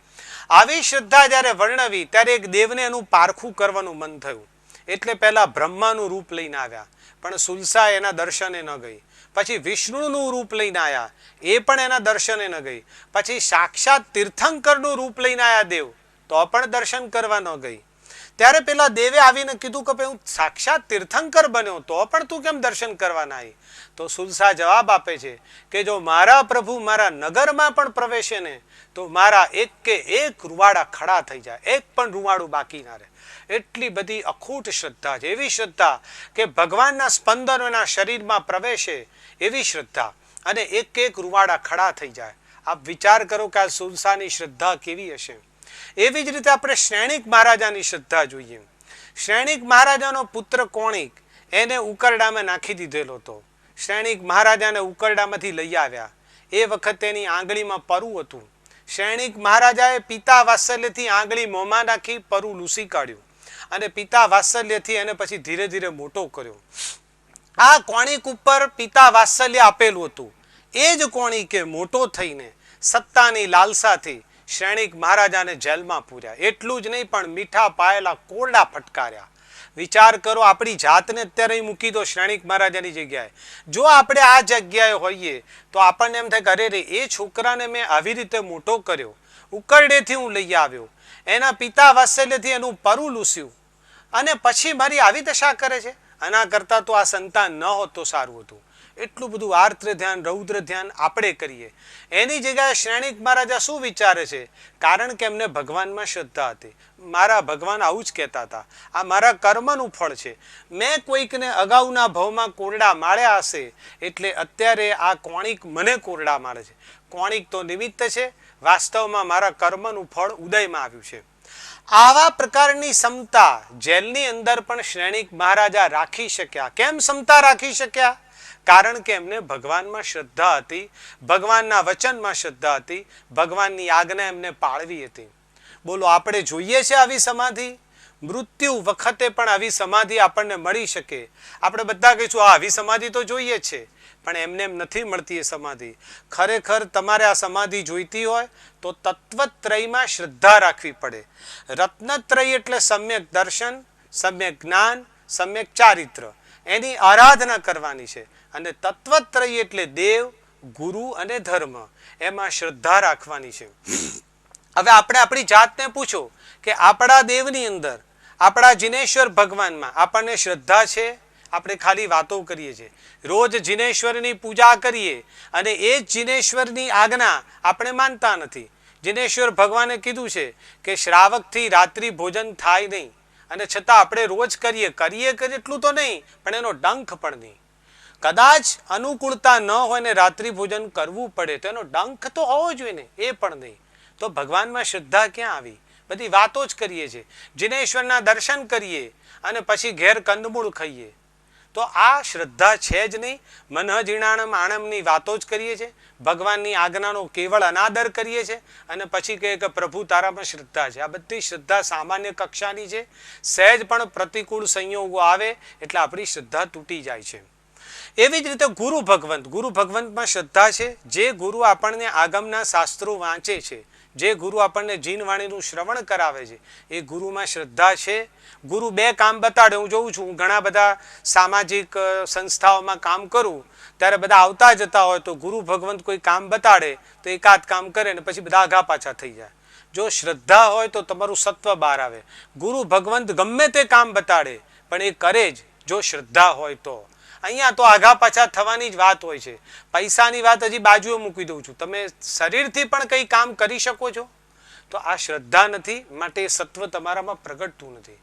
આવી શ્રદ્ધા જ્યારે વર્ણવી ત્યારે એક દેવને એનું પારખું કરવાનું મન થયું, એટલે પહેલા બ્રહ્માનું રૂપ લઈને આવ્યા, પણ સુલસા એના દર્શને ન ગઈ. પછી વિષ્ણુનું રૂપ લઈને આવ્યા, એ પણ એના દર્શને ન ગઈ. પછી સાક્ષાત તીર્થંકરનું રૂપ લઈને આવ્યા દેવ, તો પણ દર્શન કરવા ન ગઈ. ત્યારે પેલા દેવે આવીને કીધું કે ભાઈ હું સાક્ષાત તીર્થંકર બન્યો તો પણ તું કેમ દર્શન કરવા ના આવી? તો સુલસા જવાબ આપે છે કે જો મારા પ્રભુ મારા નગરમાં પણ પ્રવેશે ને તો મારા એક કે એક રૂવાડા ખડા થઈ જાય, એક પણ રૂવાડું બાકી ના રહે. એટલી બધી અખૂટ શ્રદ્ધા છે, એવી શ્રદ્ધા કે ભગવાનના સ્પંદનો એના શરીરમાં પ્રવેશે એવી શ્રદ્ધા, અને એક એક રૂવાડા ખડા થઈ જાય. આપ વિચાર કરો કે આ સુલસાની શ્રદ્ધા કેવી હશે. એવી જ રીતે આપણે શ્રેણિક મહારાજાની શ્રદ્ધા જોઈએ. શ્રેણિક મહારાજાનો પુત્ર કોણિક, એને ઉકરડામાં નાખી દીધેલો હતો. શ્રેણિક મહારાજાને ઉકરડામાંથી લઈ આવ્યા. એ વખતે એની આંગળીમાં પરુ હતું. શ્રેણિક મહારાજાએ પિતા વાત્સલ્યથી આંગળી મોંમાં નાખી પરુ લૂસી કાઢ્યું અને પિતા વાત્સલ્યથી એને પછી ધીરે ધીરે મોટો કર્યો. આ કોણિક ઉપર પિતા વાત્સલ્ય આપેલું હતું. એ જ કોણિકે મોટો થઈને સત્તાની લાલસાથી શ્રેણિક મહારાજાને જેલમાં પૂર્યા. એટલું જ નહીં પણ મીઠા પાયેલા કોરડા ફટકાર્યા. વિચાર કરો, આપણી જાતને અત્યારે મૂકી દો શ્રેણિક મહારાજાની જગ્યાએ. જો આપણે આ જગ્યાએ હોઈએ તો આપણને એમ થાય કે અરે રે, એ છોકરાને મેં આવી રીતે મોટો કર્યો, ઉકરડેથી હું લઈ આવ્યો, એના પિતા વાત્સલ્યથી એનું પરુ લૂસ્યું, અને પછી મારી આવી દશા કરે છે. આના કરતાં તો આ સંતાન ન હોત તો સારું હતું. એટલું બધું આર્દ્ર ધ્યાન, રૌદ્ર ધ્યાન આપણે કરીએ. એની જગ્યાએ શ્રેણિક મહારાજા શું વિચારે છે? કારણ કે એમને ભગવાનમાં શ્રદ્ધા હતી. મારા ભગવાન આવું જ કહેતા હતા, આ મારા કર્મનું ફળ છે. મેં કોઈકને અગાઉના ભાવમાં કોરડા માર્યા હશે એટલે અત્યારે આ કોણિક મને કોરડા મારે છે. કોણિક તો નિમિત્ત છે, વાસ્તવમાં મારા કર્મનું ફળ ઉદયમાં આવ્યું છે. આવા પ્રકારની ક્ષમતા જેલની અંદર પણ શ્રેણિક મહારાજા રાખી શક્યા. કેમ ક્ષમતા રાખી શક્યા? કારણ કે એમને ભગવાનમાં શ્રદ્ધા હતી, ભગવાનના વચનમાં શ્રદ્ધા હતી, ભગવાનની આજ્ઞા એમને પાળવી હતી. બોલો, આપણે જોઈએ છે આવી સમાધિ? મૃત્યુ વખતે પણ આવી સમાધિ આપણને મળી શકે? આપણે બધા કહીશું આવી સમાધિ તો જોઈએ છે, પણ એમને એમ નથી મળતી એ સમાધિ. ખરેખર તમારે આ સમાધિ જોઈતી હોય તો તત્વત્રયમાં શ્રદ્ધા રાખવી પડે. રત્નત્રય એટલે સમ્યક દર્શન, સમ્યક જ્ઞાન, સમ્યક ચારિત્ર, એની આરાધના કરવાની છે. અને તત્વત્રય એટલે દેવ, ગુરુ અને ધર્મ, એમાં શ્રદ્ધા રાખવાની છે. હવે આપણે આપણી જાતને પૂછો કે આપણા દેવની અંદર, આપણા જિનેશ્વર ભગવાનમાં આપણને શ્રદ્ધા છે? આપણે ખાલી વાતો કરીએ છીએ. રોજ જિનેશ્વરની પૂજા કરીએ અને એ જ જિનેશ્વરની આજ્ઞા આપણે માનતા નથી. જિનેશ્વર ભગવાને કીધું છે કે શ્રાવકથી રાત્રિ ભોજન થાય નહીં, અને છતાં આપણે રોજ કરીએ એટલું તો નહીં, પણ એનો ડંખ પણ નહીં. કદાચ અનુકૂળતા ન હોય ને રાત્રિ ભોજન કરવું પડે તો એનો ડંખ તો હોવો જોઈએ ને, એ પણ નહીં. તો ભગવાનમાં શ્રદ્ધા ક્યાં આવી? બધી વાતો જ કરીએ છીએ. જિનેશ્વરના દર્શન કરીએ અને પછી ઘેર કંદમૂળ ખાઈએ, તો આ શ્રદ્ધા છે જ નહીં. મનઃ જીર્ણાણમ આણમની વાતો જ કરીએ છીએ, ભગવાનની આજ્ઞાનો કેવળ અનાદર કરીએ છીએ, અને પછી કહે કે પ્રભુ તારામાં શ્રદ્ધા છે. આ બધી શ્રદ્ધા સામાન્ય કક્ષાની છે. સહેજ પણ પ્રતિકૂળ સંયોગો આવે એટલે આપણી શ્રદ્ધા તૂટી જાય છે. એવી જ રીતે ગુરુ ભગવંતમાં શ્રદ્ધા છે. જે ગુરુ આપણને આગમના શાસ્ત્રો વાંચે છે, જે ગુરુ આપણને જીનવાણીનું શ્રવણ કરાવે છે, એ ગુરુમાં શ્રદ્ધા છે. ગુરુ બે કામ બતાડે. હું જોઉં છું, ઘણા બધા સામાજિક સંસ્થાઓમાં કામ કરું ત્યારે બધા આવતા જતા હોય તો ગુરુ ભગવંત કોઈ કામ બતાડે તો એકાદ કામ કરે ને પછી બધા આઘા પાછા થઈ જાય. જો શ્રદ્ધા હોય તો તમારું સત્વ બહાર આવે. ગુરુ ભગવંત ગમે તે કામ બતાડે પણ એ કરે જ જો શ્રદ્ધા હોય તો. અહીંયા તો આઘા પાછા થવાની જ વાત હોય છે. પૈસાની વાત હજી બાજુએ મૂકી દઉં છું. તમે શરીરથી પણ કંઈ કામ કરી શકો છો, તો આ શ્રદ્ધા નથી, માટે સત્વ તમારામાં પ્રગટતું નથી.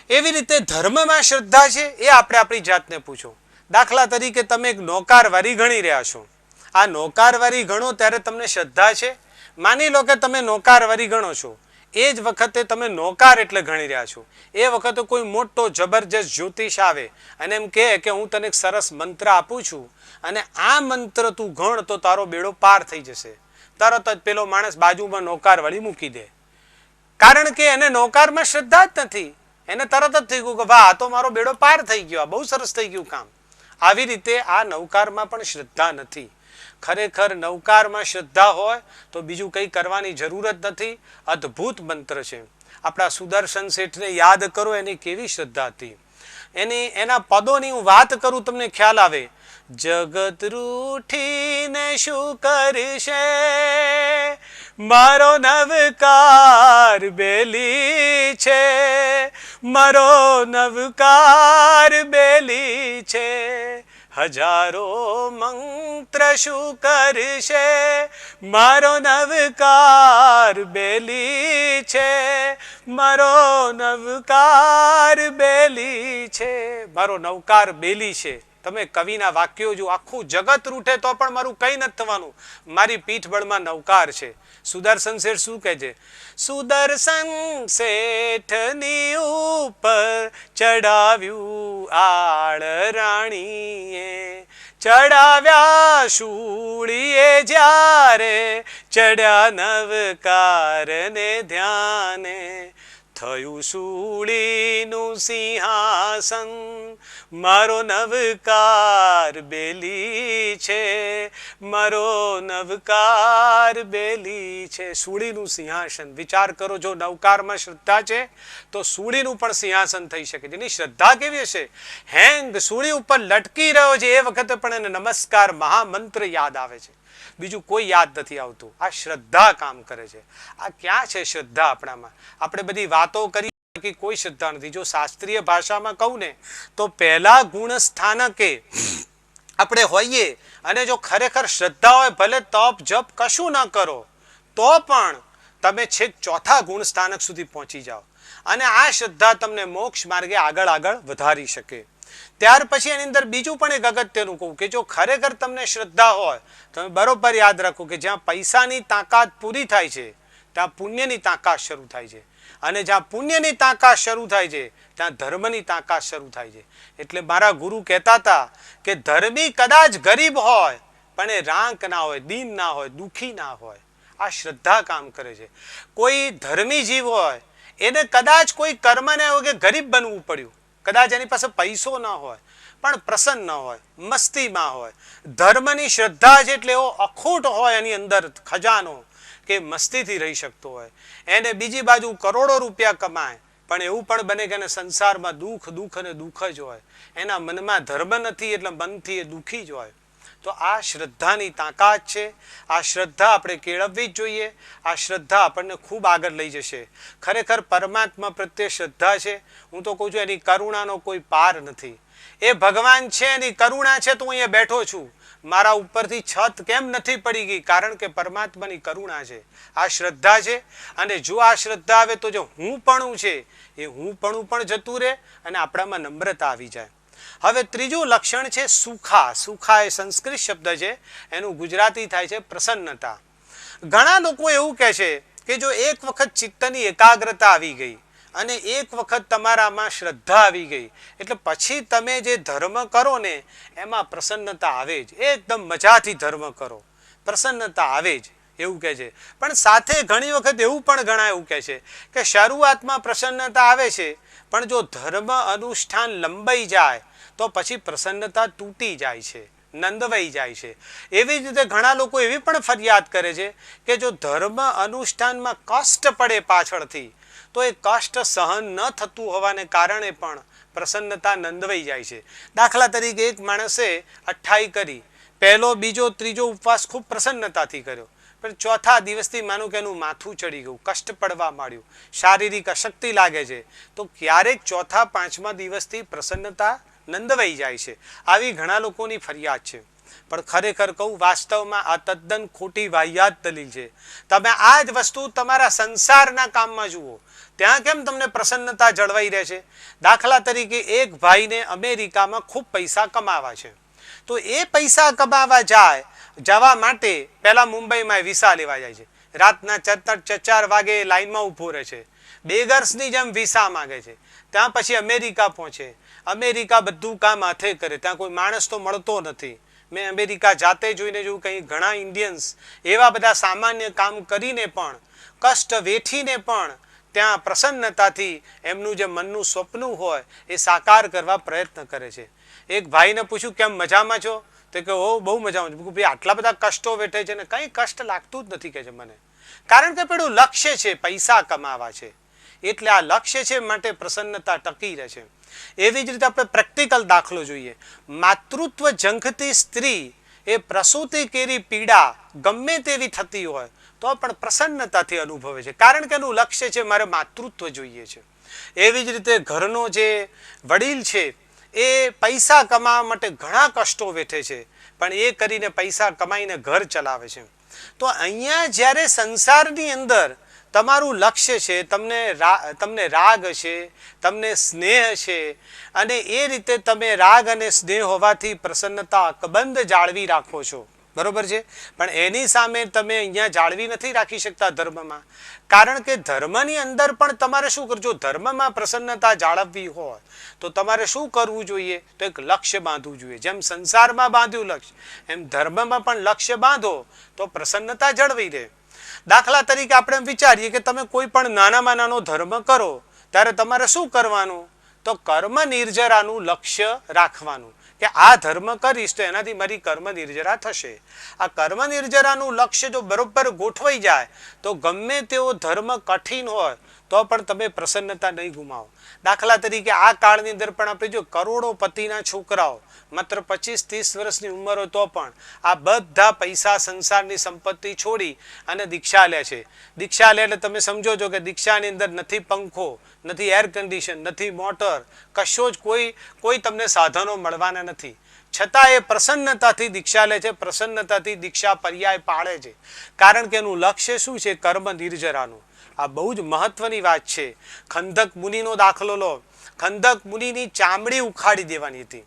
એવી રીતે ધર્મમાં શ્રદ્ધા છે, એ આપણે આપણી જાતને પૂછો. દાખલા તરીકે તમે એક નોકારવારી ગણી રહ્યા છો. આ નોકારવારી ગણો ત્યારે તમને શ્રદ્ધા છે? માની લો કે તમે નોકારવારી ગણો છો, એ જ વખતે તમે નોકાર એટલે ગણી રહ્યા છો. એ વખતે કોઈ મોટો જબરજસ્ત જ્યોતિષ આવે અને એમ કહે કે હું તને એક સરસ મંત્ર આપું છું અને આ મંત્ર તું ગણ તો તારો બેડો પાર થઈ જશે. તરત જ પેલો માણસ બાજુમાં નોકાર વળી મૂકી દે, કારણ કે એને નોકારમાં શ્રદ્ધા જ નથી. એને તરત જ થઈ ગયું કે વાહ, આ તો મારો બેડો પાર થઈ ગયો, આ બહુ સરસ થઈ ગયું કામ. આવી રીતે આ નવકારમાં પણ શ્રદ્ધા નથી. ખરેખર નવકારમાં શ્રદ્ધા હોય તો બીજું કંઈ કરવાની જરૂર જ નથી. અદ્ભુત મંત્ર છે. આપણા સુદર્શન શેઠને યાદ કરો, એની કેવી શ્રદ્ધા હતી. એના પદોની હું વાત કરું તમને ખ્યાલ આવે. જગત રૂઠીને શું કરશે, મારો નવકાર બેલી છે, મારો નવકાર બેલી છે, હજારો મંત્ર શું કરશે, મારો નવકાર બેલી છે, મારો નવકાર બેલી છે, મારો નવકાર બેલી છે. તમે કવિના વાક્યો જો, આખું જગત રૂઠે તો પણ મારું કંઈ નથી થવાનું, મારી પીઠબળમાં નવકાર છે. સુદર્શન શેઠ શું કહે છે? સુદર્શન શેઠની ઉપર ચડાવ્યું આળ રાણીએ, ચડાવ્યા શૂળીએ જ્યારે, ચડ્યા નવકારને ધ્યાને, થયું શૂળીનું સિંહાસન, મારો નવકાર બેલી છે, મારો નવકાર બેલી છે. શૂળીનું સિંહાસન, વિચાર કરો, જો નવકારમાં શ્રદ્ધા છે તો શૂળીનું પણ સિંહાસન થઈ શકે. જેની શ્રદ્ધા કેવી હશે, હેંગ શૂળી ઉપર લટકી રહ્યો છે એ વખતે પણ એને નમસ્કાર મહામંત્ર યાદ આવે છે, બીજું કોઈ યાદ નથી આવતું. આ શ્રદ્ધા કામ કરે છે. આ ક્યાં છે શ્રદ્ધા આપણામાં? આપણે બધી વાતો કરી કે કોઈ શ્રદ્ધા નથી. જો શાસ્ત્રીય ભાષામાં કહું ને તો પહેલા ગુણ સ્થાનકે આપણે હોઈએ અને જો ખરેખર શ્રદ્ધા હોય, ભલે તપ જપ કશું ના કરો તો પણ તમે છેક ચોથા ગુણ સ્થાનક સુધી પહોંચી જાઓ અને આ શ્રદ્ધા તમને મોક્ષ માર્ગે આગળ આગળ વધારી શકે. ત્યાર પછી એની અંદર બીજું પણ એક અગત્યનું કહું કે જો ખરેખર તમને શ્રદ્ધા હોય, તમે બરોબર યાદ રાખો કે જ્યાં પૈસાની તાકાત પૂરી થાય છે ત્યાં પુણ્યની તાકાત શરૂ થાય છે, અને જ્યાં પુણ્યની તાકાત શરૂ થાય છે ત્યાં ધર્મની તાકાત શરૂ થાય છે. એટલે મારા ગુરુ કહેતા હતા કે ધર્મી કદાચ ગરીબ હોય પણ એ રાંક ના હોય, દીન ના હોય, દુઃખી ના હોય. આ શ્રદ્ધા કામ કરે છે. કોઈ ધર્મી જીવ હોય એને કદાચ કોઈ કર્મને હોય કે ગરીબ બનવું પડ્યું, કદાચ એની પાસે પૈસો ના હોય પણ પ્રસન્ન હોય, મસ્તીમાં હોય. ધર્મની શ્રદ્ધા છે એટલે એવો અખૂટ હોય એની અંદર ખજાનો કે મસ્તીથી રહી શકતો હોય. એને બીજી બાજુ કરોડો રૂપિયા કમાય પણ એવું પણ બને કે એને સંસારમાં દુઃખ દુઃખ અને દુઃખ જ હોય, એના મનમાં ધર્મ નથી એટલે મનથી એ દુઃખી જ હોય. તો આ શ્રદ્ધાની તાકાત છે. આ શ્રદ્ધા આપણે કેળવવી જ જોઈએ. આ શ્રદ્ધા આપણને ખૂબ આગળ લઈ જશે. ખરેખર પરમાત્મા પ્રત્યે શ્રદ્ધા છે, હું તો કહું છું એની કરુણાનો કોઈ પાર નથી. એ ભગવાન છે, એની કરુણા છે તો હું અહીંયા બેઠો છું. મારા ઉપરથી છત કેમ નથી પડી ગઈ? કારણ કે પરમાત્માની કરુણા છે. આ શ્રદ્ધા છે. અને જો આ શ્રદ્ધા આવે તો જો હુંપણું છે એ હુંપણું પણ જતું રહે અને આપણામાં નમ્રતા આવી જાય. હવે ત્રીજું લક્ષણ છે સુખા. સુખા એ સંસ્કૃત શબ્દ છે, એનું ગુજરાતી થાય છે પ્રસન્નતા. ઘણા લોકો એવું કહે છે કે જો એક વખત ચિત્તની એકાગ્રતા આવી ગઈ અને એક વખત તમારામાં શ્રદ્ધા આવી ગઈ એટલે પછી તમે જે ધર્મ કરો ને એમાં પ્રસન્નતા આવે જ. એકદમ મજાથી ધર્મ કરો, પ્રસન્નતા આવે જ એવું કહે છે. પણ સાથે ઘણી વખત એવું પણ ઘણા એવું કહે છે કે શરૂઆતમાં પ્રસન્નતા આવે છે પણ જો ધર્મ અનુષ્ઠાન લંબાઈ જાય તો પછી પ્રસન્નતા તૂટી જાય છે, નંદવાઈ જાય છે. એવી જ રીતે ઘણા લોકો એવી પણ ફરિયાદ કરે છે કે જો ધર્મ અનુષ્ઠાનમાં કષ્ટ પડે પાછળથી તો એ કષ્ટ સહન ન થતું હોવાને કારણે પણ પ્રસન્નતા નંદવાઈ જાય છે. દાખલા તરીકે એક માણસે 28 કરી, પહેલો બીજો ત્રીજો ઉપવાસ ખૂબ પ્રસન્નતાથી કર્યો, પણ ચોથા દિવસથી માનું કે એનું માથું ચડી ગયું, કષ્ટ પડવા માંડ્યું, શારીરિક અશક્તિ લાગે છે, તો ક્યારેક ચોથા પાંચમા દિવસથી પ્રસન્નતા નંદવાઈ જાય છે. આવી ઘણા લોકોની ફરિયાદ છે. પણ ખરેખર કહું, વાસ્તવમાં આ તદ્દન ખોટી વાહિયાત દલીલ છે. તમે આ જ વસ્તુ તમારા સંસારના કામમાં જુઓ, ત્યાં કેમ તમને પ્રસન્નતા જળવાઈ રહે છે? દાખલા તરીકે એક ભાઈને અમેરિકામાં ખૂબ પૈસા કમાવા છે, તો એ પૈસા કમાવા જવા માટે પહેલા મુંબઈમાં વિસા લેવા જાય છે. રાતના 4 વાગે લાઈનમાં ઊભો રહે છે, બેગર્સની જેમ વિસા માંગે છે. ત્યાં પછી અમેરિકા પહોંચે, અમેરિકા બધું કામ હાથે કરે, ત્યાં કોઈ માણસ તો મળતો નથી. મેં અમેરિકા જાતે જોઈને જોયું, કંઈ ઘણા ઇન્ડિયન્સ એવા બધા સામાન્ય કામ કરીને પણ, કષ્ટ વેઠીને પણ ત્યાં પ્રસન્નતાથી એમનું જે મનનું સ્વપ્ન હોય એ સાકાર કરવા પ્રયત્ન કરે છે. એક ભાઈને પૂછ્યું, કેમ મજામાં છો? તો કે ઓ બહુ મજામાં છું. ભાઈ આટલા બધા કષ્ટો વેઠે છે ને કંઈ કષ્ટ લાગતું જ નથી કે છે મને, કારણ કે પેલું લક્ષ્ય છે, પૈસા કમાવા છે. એટલે આ લક્ષ્ય છે માટે પ્રસન્નતા ટકી રહે છે. એવી જ રીતે આપણે પ્રેક્ટિકલ દાખલો જોઈએ. માતૃત્વ ઝંખતી સ્ત્રી એ પ્રસૂતિ કેરી પીડા ગમે તેવી થતી હોય તો પણ પ્રસન્નતાથી અનુભવે છે, કારણ કે એનું લક્ષ્ય છે મારે માતૃત્વ જોઈએ છે. એવી જ રીતે ઘરનો જે વડીલ છે એ પૈસા કમાવા માટે ઘણા કષ્ટો વેઠે છે, પણ એ કરીને પૈસા કમાઈને ઘર ચલાવે છે. તો અહીંયા જ્યારે સંસારની અંદર તમારું લક્ષ્ય છે, તમને રાગ છે, તમને સ્નેહ છે, અને એ રીતે તમે રાગ અને સ્નેહ હોવાથી પ્રસન્નતા અકબંધ જાળવી રાખો છો, બરોબર છે. પણ એની સામે તમે અહીંયા જાળવી નથી રાખી શકતા ધર્મમાં, કારણ કે ધર્મની અંદર પણ તમારે શું કરજો, ધર્મમાં પ્રસન્નતા જાળવવી હોય તો તમારે શું કરવું જોઈએ, તો એક લક્ષ્ય બાંધવું જોઈએ. જેમ સંસારમાં બાંધ્યું લક્ષ્ય, એમ ધર્મમાં પણ લક્ષ્ય બાંધો તો પ્રસન્નતા જળવાઈ રહે. દાખલા તરીકે આપણે વિચારીએ કે તમે કોઈ પણ નાનામાં નાનો ધર્મ કરો ત્યારે તમારે શું કરવાનું, તો કર્મ નિર્જરાનું લક્ષ્ય રાખવાનું કે આ ધર્મ કરીશ તો એનાથી મારી કર્મ નિર્જરા થશે. આ કર્મ નિર્જરાનું લક્ષ્ય જો બરોબર ગોઠવાઈ જાય તો ગમે તેવો ધર્મ કઠિન હોય તો પણ તમે પ્રસન્નતા નહીં ગુમાવો. દાખલા તરીકે આ કાળની અંદર પણ આપણે જો કરોડોપતિના છોકરાઓ માત્ર 25-30 વર્ષની ઉંમર હોય તો પણ આ બધા પૈસા સંસારની સંપત્તિ છોડી અને દીક્ષા લે છે. દીક્ષા લે એટલે તમે સમજો છો કે દીક્ષાની અંદર નથી પંખો, નથી એર કન્ડિશન, નથી મોટર, કશો જ કોઈ તમને સાધનો મળવાના નથી, છતાં એ પ્રસન્નતાથી દીક્ષા લે છે, પ્રસન્નતાથી દીક્ષા પર્યાય પાળે છે, કારણ કે એનું લક્ષ્ય શું છે, કર્મ નિર્જરાનું. આ બહુ જ મહત્વની વાત છે. ખંદક મુનિનો દાખલો લો. ખંદક મુનિની ચામડી ઉખાડી દેવાની હતી,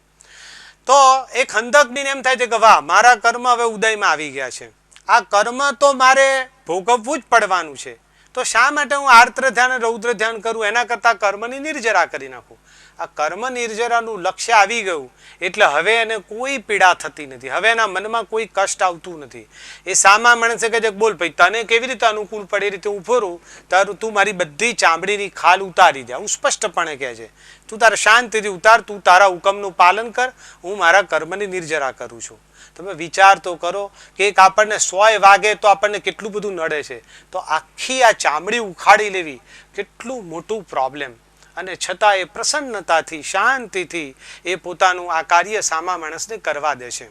તો એ ખંદક મુનિને એમ થાય છે કે વાહ, મારા કર્મ હવે ઉદયમાં આવી ગયા છે, આ કર્મ તો મારે ભોગવવું જ પડવાનું છે, તો શા માટે હું આર્ત્ર ધ્યાન રૌદ્ર ધ્યાન કરું, એના કરતાં કર્મની નિર્જરા કરી નાખું. આ કર્મ નિર્જરાનું લક્ષ્ય આવી ગયું એટલે હવે એને કોઈ પીડા થતી નથી, હવે એના મનમાં કોઈ કષ્ટ આવતું નથી. એ સામા માણસે કહે છે બોલ ભાઈ તને કેવી રીતે અનુકૂળ પડે એ રીતે ઊભો રહું, તારું તું મારી બધી ચામડીની ખાલ ઉતારી દે. હું સ્પષ્ટપણે કહે છે તું તારે શાંતિથી ઉતાર, તું તારા હુકમનું પાલન કર, હું મારા કર્મની નિર્જરા કરું છું. તમે વિચાર તો કરો કે એક આપણને 100 વાગે તો આપણને કેટલું બધું નડે છે, તો આખી આ ચામડી ઉખાડી લેવી કેટલું મોટું પ્રોબ્લેમ, અને છતાં એ પ્રસન્નતાથી શાંતિથી એ પોતાનું આ કાર્ય સામા માણસને કરવા દે છે.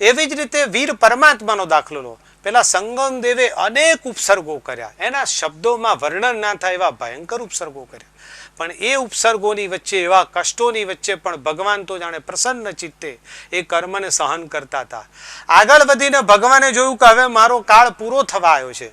એવી જ રીતે વીર પરમાત્માનો દાખલો લો. પેલા સંગમ દેવે અનેક ઉપસર્ગો કર્યા, એના શબ્દોમાં વર્ણન ના થાય એવા ભયંકર ઉપસર્ગો કર્યા, પણ એ ઉપસર્ગોની વચ્ચે, એવા કષ્ટોની વચ્ચે પણ ભગવાન તો જાણે પ્રસન્ન ચિત્તે એ કર્મને સહન કરતા હતા. આગળ વધીને ભગવાને જોયું કે હવે મારો કાળ પૂરો થવા આવ્યો છે,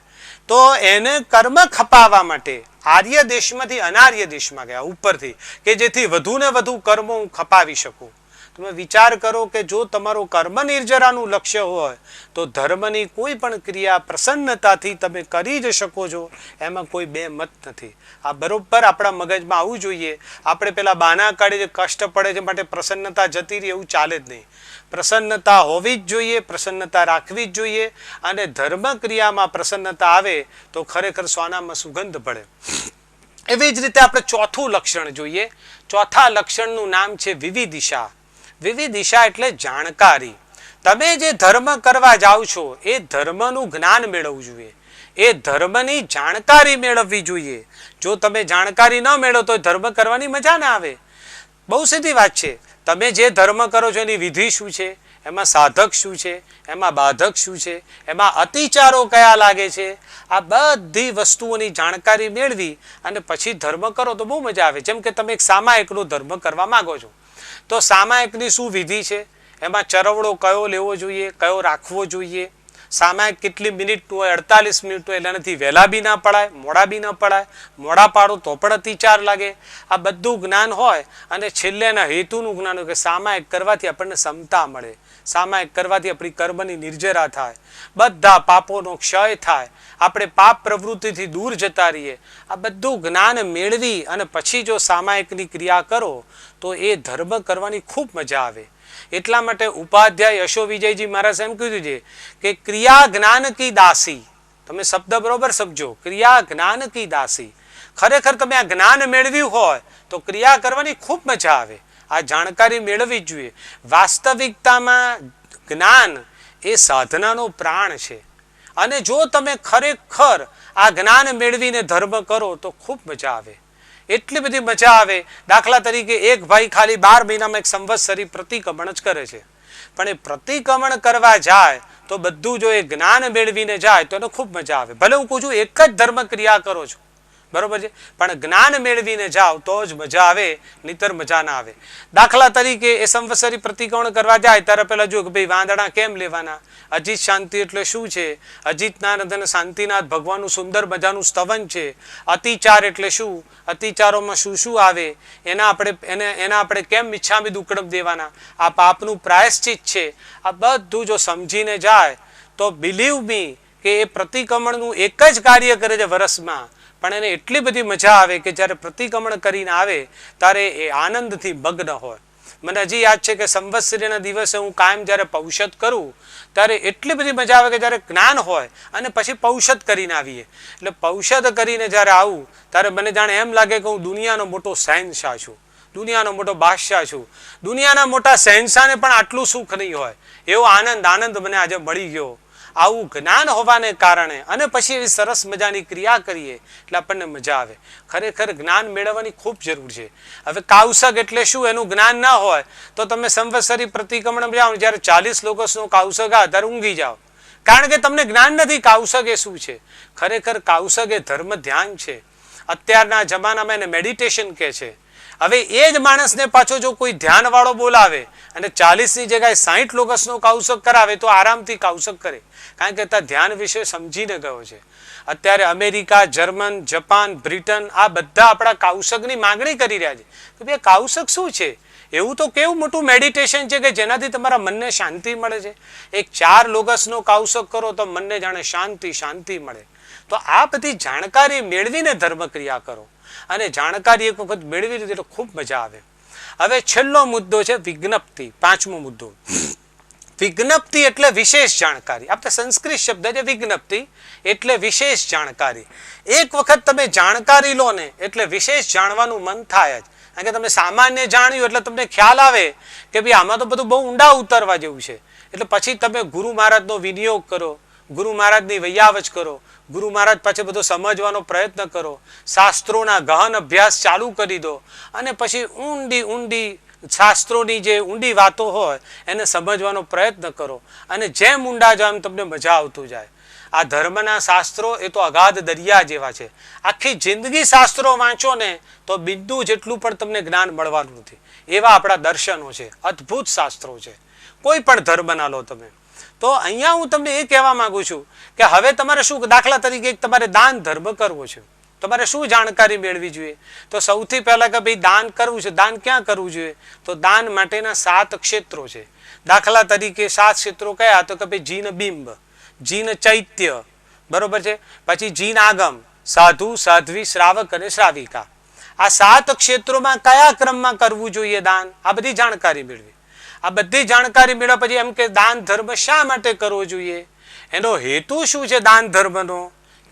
તો એને કર્મ ખપાવવા માટે આર્ય દેશમાંથી અનાર્ય દેશમાં ગયા ઉપરથી, કે જેથી વધુ ને વધુ કર્મો હું ખપાવી શકું. તમે વિચાર કરો કે જો તમારું કર્મ નિર્જરાનું લક્ષ્ય હોય તો ધર્મની કોઈ પણ ક્રિયા પ્રસન્નતાથી તમે કરી જ શકો છો, એમાં કોઈ બે મત નથી. આ બરોબર આપણા મગજમાં આવવું જોઈએ. આપણે પેલા બાના કાઢી કષ્ટ પડે છે માટે પ્રસન્નતા જતી રહી એવું ચાલે જ નહીં. પ્રસન્નતા હોવી જ જોઈએ, પ્રસન્નતા રાખવી જ જોઈએ, અને ધર્મ ક્રિયામાં પ્રસન્નતા આવે તો ખરેખર સોનામાં સુગંધ પડે. એવી જ રીતે આપણે ચોથું લક્ષણ જોઈએ. ચોથા લક્ષણનું નામ છે વિવિદિશા. વિવિદિશા એટલે જાણકારી. તમે જે ધર્મ કરવા જાઓ છો એ ધર્મનું જ્ઞાન મેળવવું જોઈએ, એ ધર્મની જાણકારી મેળવવી જોઈએ. જો તમે જાણકારી ન મેળવો તો ધર્મ કરવાની મજા ના આવે. બહુ સીધી વાત છે. તમે જે ધર્મ કરો છો એની વિધિ શું છે, એમાં સાધક શું છે, એમાં બાધક શું છે, એમાં અતિચારો કયા લાગે છે, આ બધી વસ્તુઓની જાણકારી મેળવી અને પછી ધર્મ કરો તો બહુ મજા આવે. જેમ કે તમે એક સામાયિકનો ધર્મ કરવા માંગો છો, તો સામાયિકની શું વિધિ છે, એમાં ચરવડો કયો લેવો જોઈએ, કયો રાખવો જોઈએ, સામાયિક કેટલી મિનિટનું હોય, 48 મિનિટનું, એટલે એનાથી વહેલા બી ના પડાય, મોડા બી ના પડાય, મોડા પાડો તો પણ અતિચાર લાગે. આ બધું જ્ઞાન હોય અને છેલ્લે એના હેતુનું જ્ઞાન હોય કે સામાયિક કરવાથી આપણને સમતા મળે, સામાયિક કરવાથી આપણી કર્મની નિર્જરા થાય, બધા પાપોનો ક્ષય થાય, આપણે પાપ પ્રવૃત્તિથી દૂર જતા રહીએ. આ બધું જ્ઞાન મેળવી અને પછી જો સામાયિકની ક્રિયા કરો તો એ ધર્મ કરવાની ખૂબ મજા આવે. એટલા માટે ઉપાધ્યાય યશો વિજયજી મહારાજ એમ કીધું છે કે ક્રિયા જ્ઞાન કી દાસી. તમે શબ્દ બરોબર સમજો, ક્રિયા જ્ઞાન કી દાસી. ખરેખર તમે આ જ્ઞાન મેળવ્યું હોય તો ક્રિયા કરવાની ખૂબ મજા આવે. આ જાણકારી મેળવવી જ જોઈએ. વાસ્તવિકતામાં જ્ઞાન એ સાધનાનો પ્રાણ છે, અને જો તમે ખરેખર આ જ્ઞાન મેળવીને ધર્મ કરો તો ખૂબ મજા આવે. એટલી બધી મજા આવે. દાખલા તરીકે એક ભાઈ ખાલી 12 મહિનામાં એક સંવત્સરી પ્રતિક્રમણ જ કરે છે, પણ એ પ્રતિક્રમણ કરવા જાય તો બધું જો એ જ્ઞાન મેળવીને જાય તો એને ખૂબ મજા આવે. ભલે હું કહું છું એક જ ધર્મ ક્રિયા કરો છો, બરોબર છે, પણ જ્ઞાન મેળવીને જાઓ તો જ મજા આવે, નહીતર મજા ના આવે. દાખલા તરીકે એ સંવત્સરી પ્રતિક્રમણ કરવા જાય ત્યારે પેલા જો કે ભાઈ વાંદડા કેમ લેવાના, અજીત શાંતિ એટલે શું છે, અજીતનાથ અને શાંતિનાથ ભગવાનનું સુંદર મજાનું સ્તવન છે, અતિચાર એટલે શું, અતિચારોમાં શું શું આવે, એના આપણે કેમ મિચ્છામિ દુક્કડમ દેવાના, આ પાપનું પ્રાયશ્ચિત છે. આ બધું જો સમજીને જાય તો બિલીવ મી કે એ પ્રતિક્રમણનું એક જ કાર્ય કરે છે વર્ષમાં, પણ એને એટલી બધી મજા આવે કે જ્યારે પ્રતિક્રમણ કરીને આવે ત્યારે એ આનંદથી મગ્ન હોય. મને હજી યાદ છે કે સંવત્સરીના દિવસે હું કાયમ જ્યારે પૌષધ કરું ત્યારે એટલી બધી મજા આવે કે જ્યારે જ્ઞાન હોય અને પછી પૌષધ કરીને આવીએ. એટલે પૌષધ કરીને જ્યારે આવું ત્યારે મને જાણે એમ લાગે કે હું દુનિયાનો મોટો શહેનશાહ છું, દુનિયાનો મોટો બાદશાહ છું. દુનિયાના મોટા શહેનશાહને પણ આટલું સુખ નહીં હોય એવો આનંદ મને આજે મળી ગયો. આવું જ્ઞાન હોવાને કારણે અને પછી એવી સરસ મજાની ક્રિયા કરીએ એટલે આપણને મજા આવે. ખરેખર જ્ઞાન મેળવવાની ખૂબ જરૂર છે. હવે કાઉસક એટલે શું એનું જ્ઞાન ના હોય તો તમે સંવત્સરી પ્રતિક્રમણ જાઓ, જ્યારે 40 લોકોનો કાઉસક આવે ત્યારે ઊંઘી જાઓ, કારણ કે તમને જ્ઞાન નથી કાઉસક એ શું છે. ખરેખર કાઉસક એ ધર્મ ધ્યાન છે. અત્યારના જમાનામાં એને મેડિટેશન કહે છે. હવે એ જ માણસને પાછો જો કોઈ ધ્યાન વાળો બોલાવે અને 40ની જગ્યાએ 60 લોકોનો કાઉસક કરાવે તો આરામથી કાઉસક કરે, કારણ કે ત્યાં ધ્યાન વિશે સમજીને ગયો છે. અત્યારે અમેરિકા, જર્મન, જપાન, બ્રિટન આ બધા આપણા કાઉસકની માંગણી કરી રહ્યા છે. તો ભાઈ કાઉસક શું છે? એવું તો કેવું મોટું મેડિટેશન છે કે જેનાથી તમારા મનને શાંતિ મળે છે. એક 4 લોકોનો કાઉસક કરો તો મનને જાણે શાંતિ મળે. તો આ બધી જાણકારી મેળવીને ધર્મ ક્રિયા કરો, અને જાણકારી એક વખત મેળવી લીધી તો ખૂબ મજા આવે. હવે છેલ્લો મુદ્દો છે વિજ્ઞપ્તિ, 5મો મુદ્દો. વિજ્ઞપ્તિ એટલે વિશેષ જાણકારી. આપણે સંસ્કૃત શબ્દ છે વિજ્ઞપ્તિ એટલે વિશેષ જાણકારી. એક વખત તમે જાણકારી લો ને એટલે વિશેષ જાણવાનું મન થાય જ, કારણ કે તમે સામાન્ય જાણ્યું એટલે તમને ખ્યાલ આવે કે ભાઈ આમાં તો બધું બહુ ઊંડા ઉતરવા જેવું છે. એટલે પછી તમે ગુરુ મહારાજનો વિનિયોગ કરો, ગુરુ મહારાજની વૈયાવચ કરો, ગુરુ મહારાજ પાછળ બધો સમજવાનો પ્રયત્ન કરો, શાસ્ત્રોના ગહન અભ્યાસ ચાલુ કરી દો, અને પછી ઊંડી શાસ્ત્રોની જે ઊંડી વાતો હોય એને સમજવાનો પ્રયત્ન કરો, અને જેમ ઊંડા જાઓ એમ તમને મજા આવતું જાય. આ ધર્મના શાસ્ત્રો એ તો અગાધ દરિયા જેવા છે. આખી જિંદગી શાસ્ત્રો વાંચો ને તો બિંદુ જેટલું પણ તમને જ્ઞાન મળવાનું નથી. એવા આપણા દર્શનો છે, અદ્ભુત શાસ્ત્રો છે. કોઈ પણ ધર્મના લો તમે. તો અહીંયા હું તમને એ કહેવા માંગુ છું કે હવે તમારે શું, દાખલા તરીકે તમારે દાન ધર્મ કરવો છે, તમારે શું જાણકારી મેળવી જોઈએ? તો સૌથી પહેલા કે ભાઈ દાન કરવું છે, દાન ક્યાં કરવું જોઈએ? તો દાન માટેના 7 ક્ષેત્રો છે. દાખલા તરીકે 7 ક્ષેત્રો કયા? તો કે ભાઈ જીન બિંબ, જીન ચૈત્ય, બરોબર છે, પછી જીન આગમ, સાધુ, સાધ્વી, શ્રાવક અને શ્રાવિકા. આ 7 ક્ષેત્રોમાં કયા ક્રમમાં કરવું જોઈએ દાન? આ બધી જાણકારી મેળવી. આ બધી જાણકારી મેળવ્યા પછી એમ કે દાન ધર્મ શા માટે કરવો જોઈએ, એનો હેતુ શું છે દાન ધર્મનો,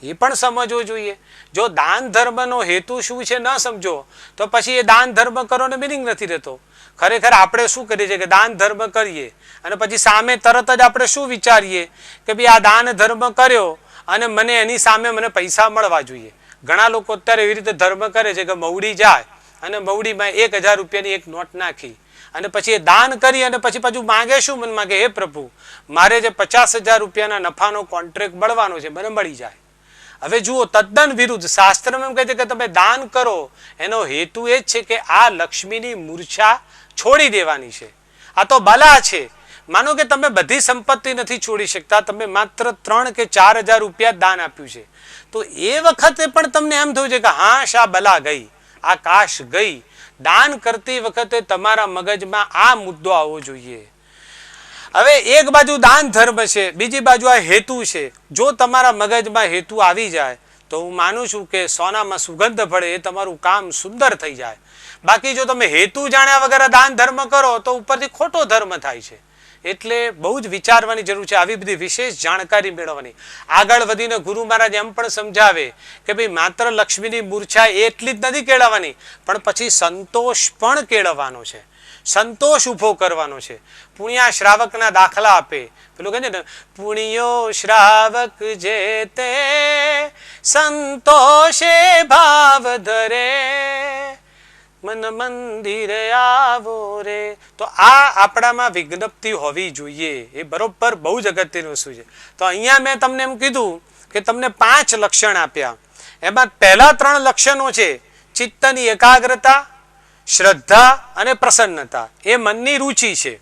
એ પણ સમજવો જોઈએ. જો દાન ધર્મનો હેતુ શું છે ન સમજો તો પછી એ દાન ધર્મ કરવાનો મિનિંગ નથી રહેતો. ખરેખર આપણે શું કરીએ છીએ કે દાન ધર્મ કરીએ અને પછી સામે તરત જ આપણે શું વિચારીએ કે ભાઈ આ દાન ધર્મ કર્યો અને મને એની સામે મને પૈસા મળવા જોઈએ. ઘણા લોકો અત્યારે એવી રીતે ધર્મ કરે છે કે મવડી જાય અને મવડીમાં 1000 રૂપિયાની એક નોટ નાખી અને પછી એ દાન કરી અને પછી પાછું માંગે શું? મને માંગે, હે પ્રભુ મારે જે 50,000 રૂપિયાના નફાનો કોન્ટ્રાક્ટ મળવાનો છે મને મળી જાય. હવે જુઓ, તદ્દન વિરુદ્ધ. શાસ્ત્રમાં એમ કહે છે કે તમે દાન કરો એનો હેતુ એ જ છે કે આ લક્ષ્મીની મૂર્છા છોડી દેવાની છે. આ તો બલા છે. માનો કે તમે બધી સંપત્તિ નથી છોડી શકતા, તમે માત્ર 3 કે 4,000 રૂપિયા દાન આપ્યું છે, તો એ વખતે પણ તમને એમ થયું છે કે હા શા બલા ગઈ, આ કાશ ગઈ. દાન કરતી વખતે તમારા મગજમાં આ મુદ્દો આવવો જોઈએ. હવે એક બાજુ દાન ધર્મ છે, બીજી બાજુ આ હેતુ છે. જો તમારા મગજમાં હેતુ આવી જાય તો હું માનું છું કે સોનામાં સુગંધ પડે, એ તમારું કામ સુંદર થઈ જાય. બાકી જો તમે હેતુ જાણ્યા વગર દાન ધર્મ કરો તો ઉપરથી ખોટો ધર્મ થાય છે. એટલે બહુ જ વિચારવાની જરૂર છે, આવી બધી વિશેષ જાણકારી મેળવવાની. આગળ વધીને ગુરુ મહારાજ એમ પણ સમજાવે કે ભાઈ માત્ર લક્ષ્મીની મૂર્છા એટલી જ નથી કેળવવાની, પણ પછી સંતોષ પણ કેળવવાનો છે. સંતોષ ઊભો કરવાનો છે. પુણ્યા શ્રાવકના દાખલા આપે. પેલું કહે છે ને, પુણ્યો શ્રાવક જે તે સંતોષે ભાવ ધરે મન મંદિરે આવો રે. તો આ આપણામાં વિજ્ઞપ્તિ હોવી જોઈએ. એ બરોબર બહુ જ અગત્યનું વસ્તુ છે. તો અહીંયા મેં તમને એમ કીધું કે તમને 5 લક્ષણ આપ્યા. એમાં પહેલા 3 લક્ષણો છે ચિત્તની એકાગ્રતા, શ્રદ્ધા અને પ્રસન્નતા. એ મનની રુચિ છે.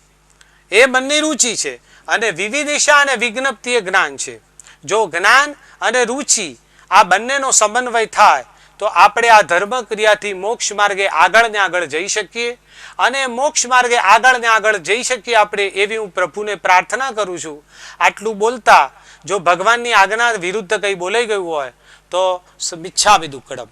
એ મનની રુચિ છે. અને વિવિદિશા અને વિજ્ઞપ્તિ એ જ્ઞાન છે. જો જ્ઞાન અને રુચિ આ બંનેનો સમન્વય થાય તો આપણે આ ધર્મ ક્રિયાથી મોક્ષ માર્ગે આગળ ને આગળ જઈ શકીએ. અને મોક્ષ માર્ગે આગળ ને આગળ જઈ શકીએ આપણે એવી હું પ્રભુને પ્રાર્થના કરું છું. આટલું બોલતા જો ભગવાનની આજ્ઞા વિરુદ્ધ કંઈ બોલાઈ ગયું હોય તો મિચ્છામિ દુક્કડમ.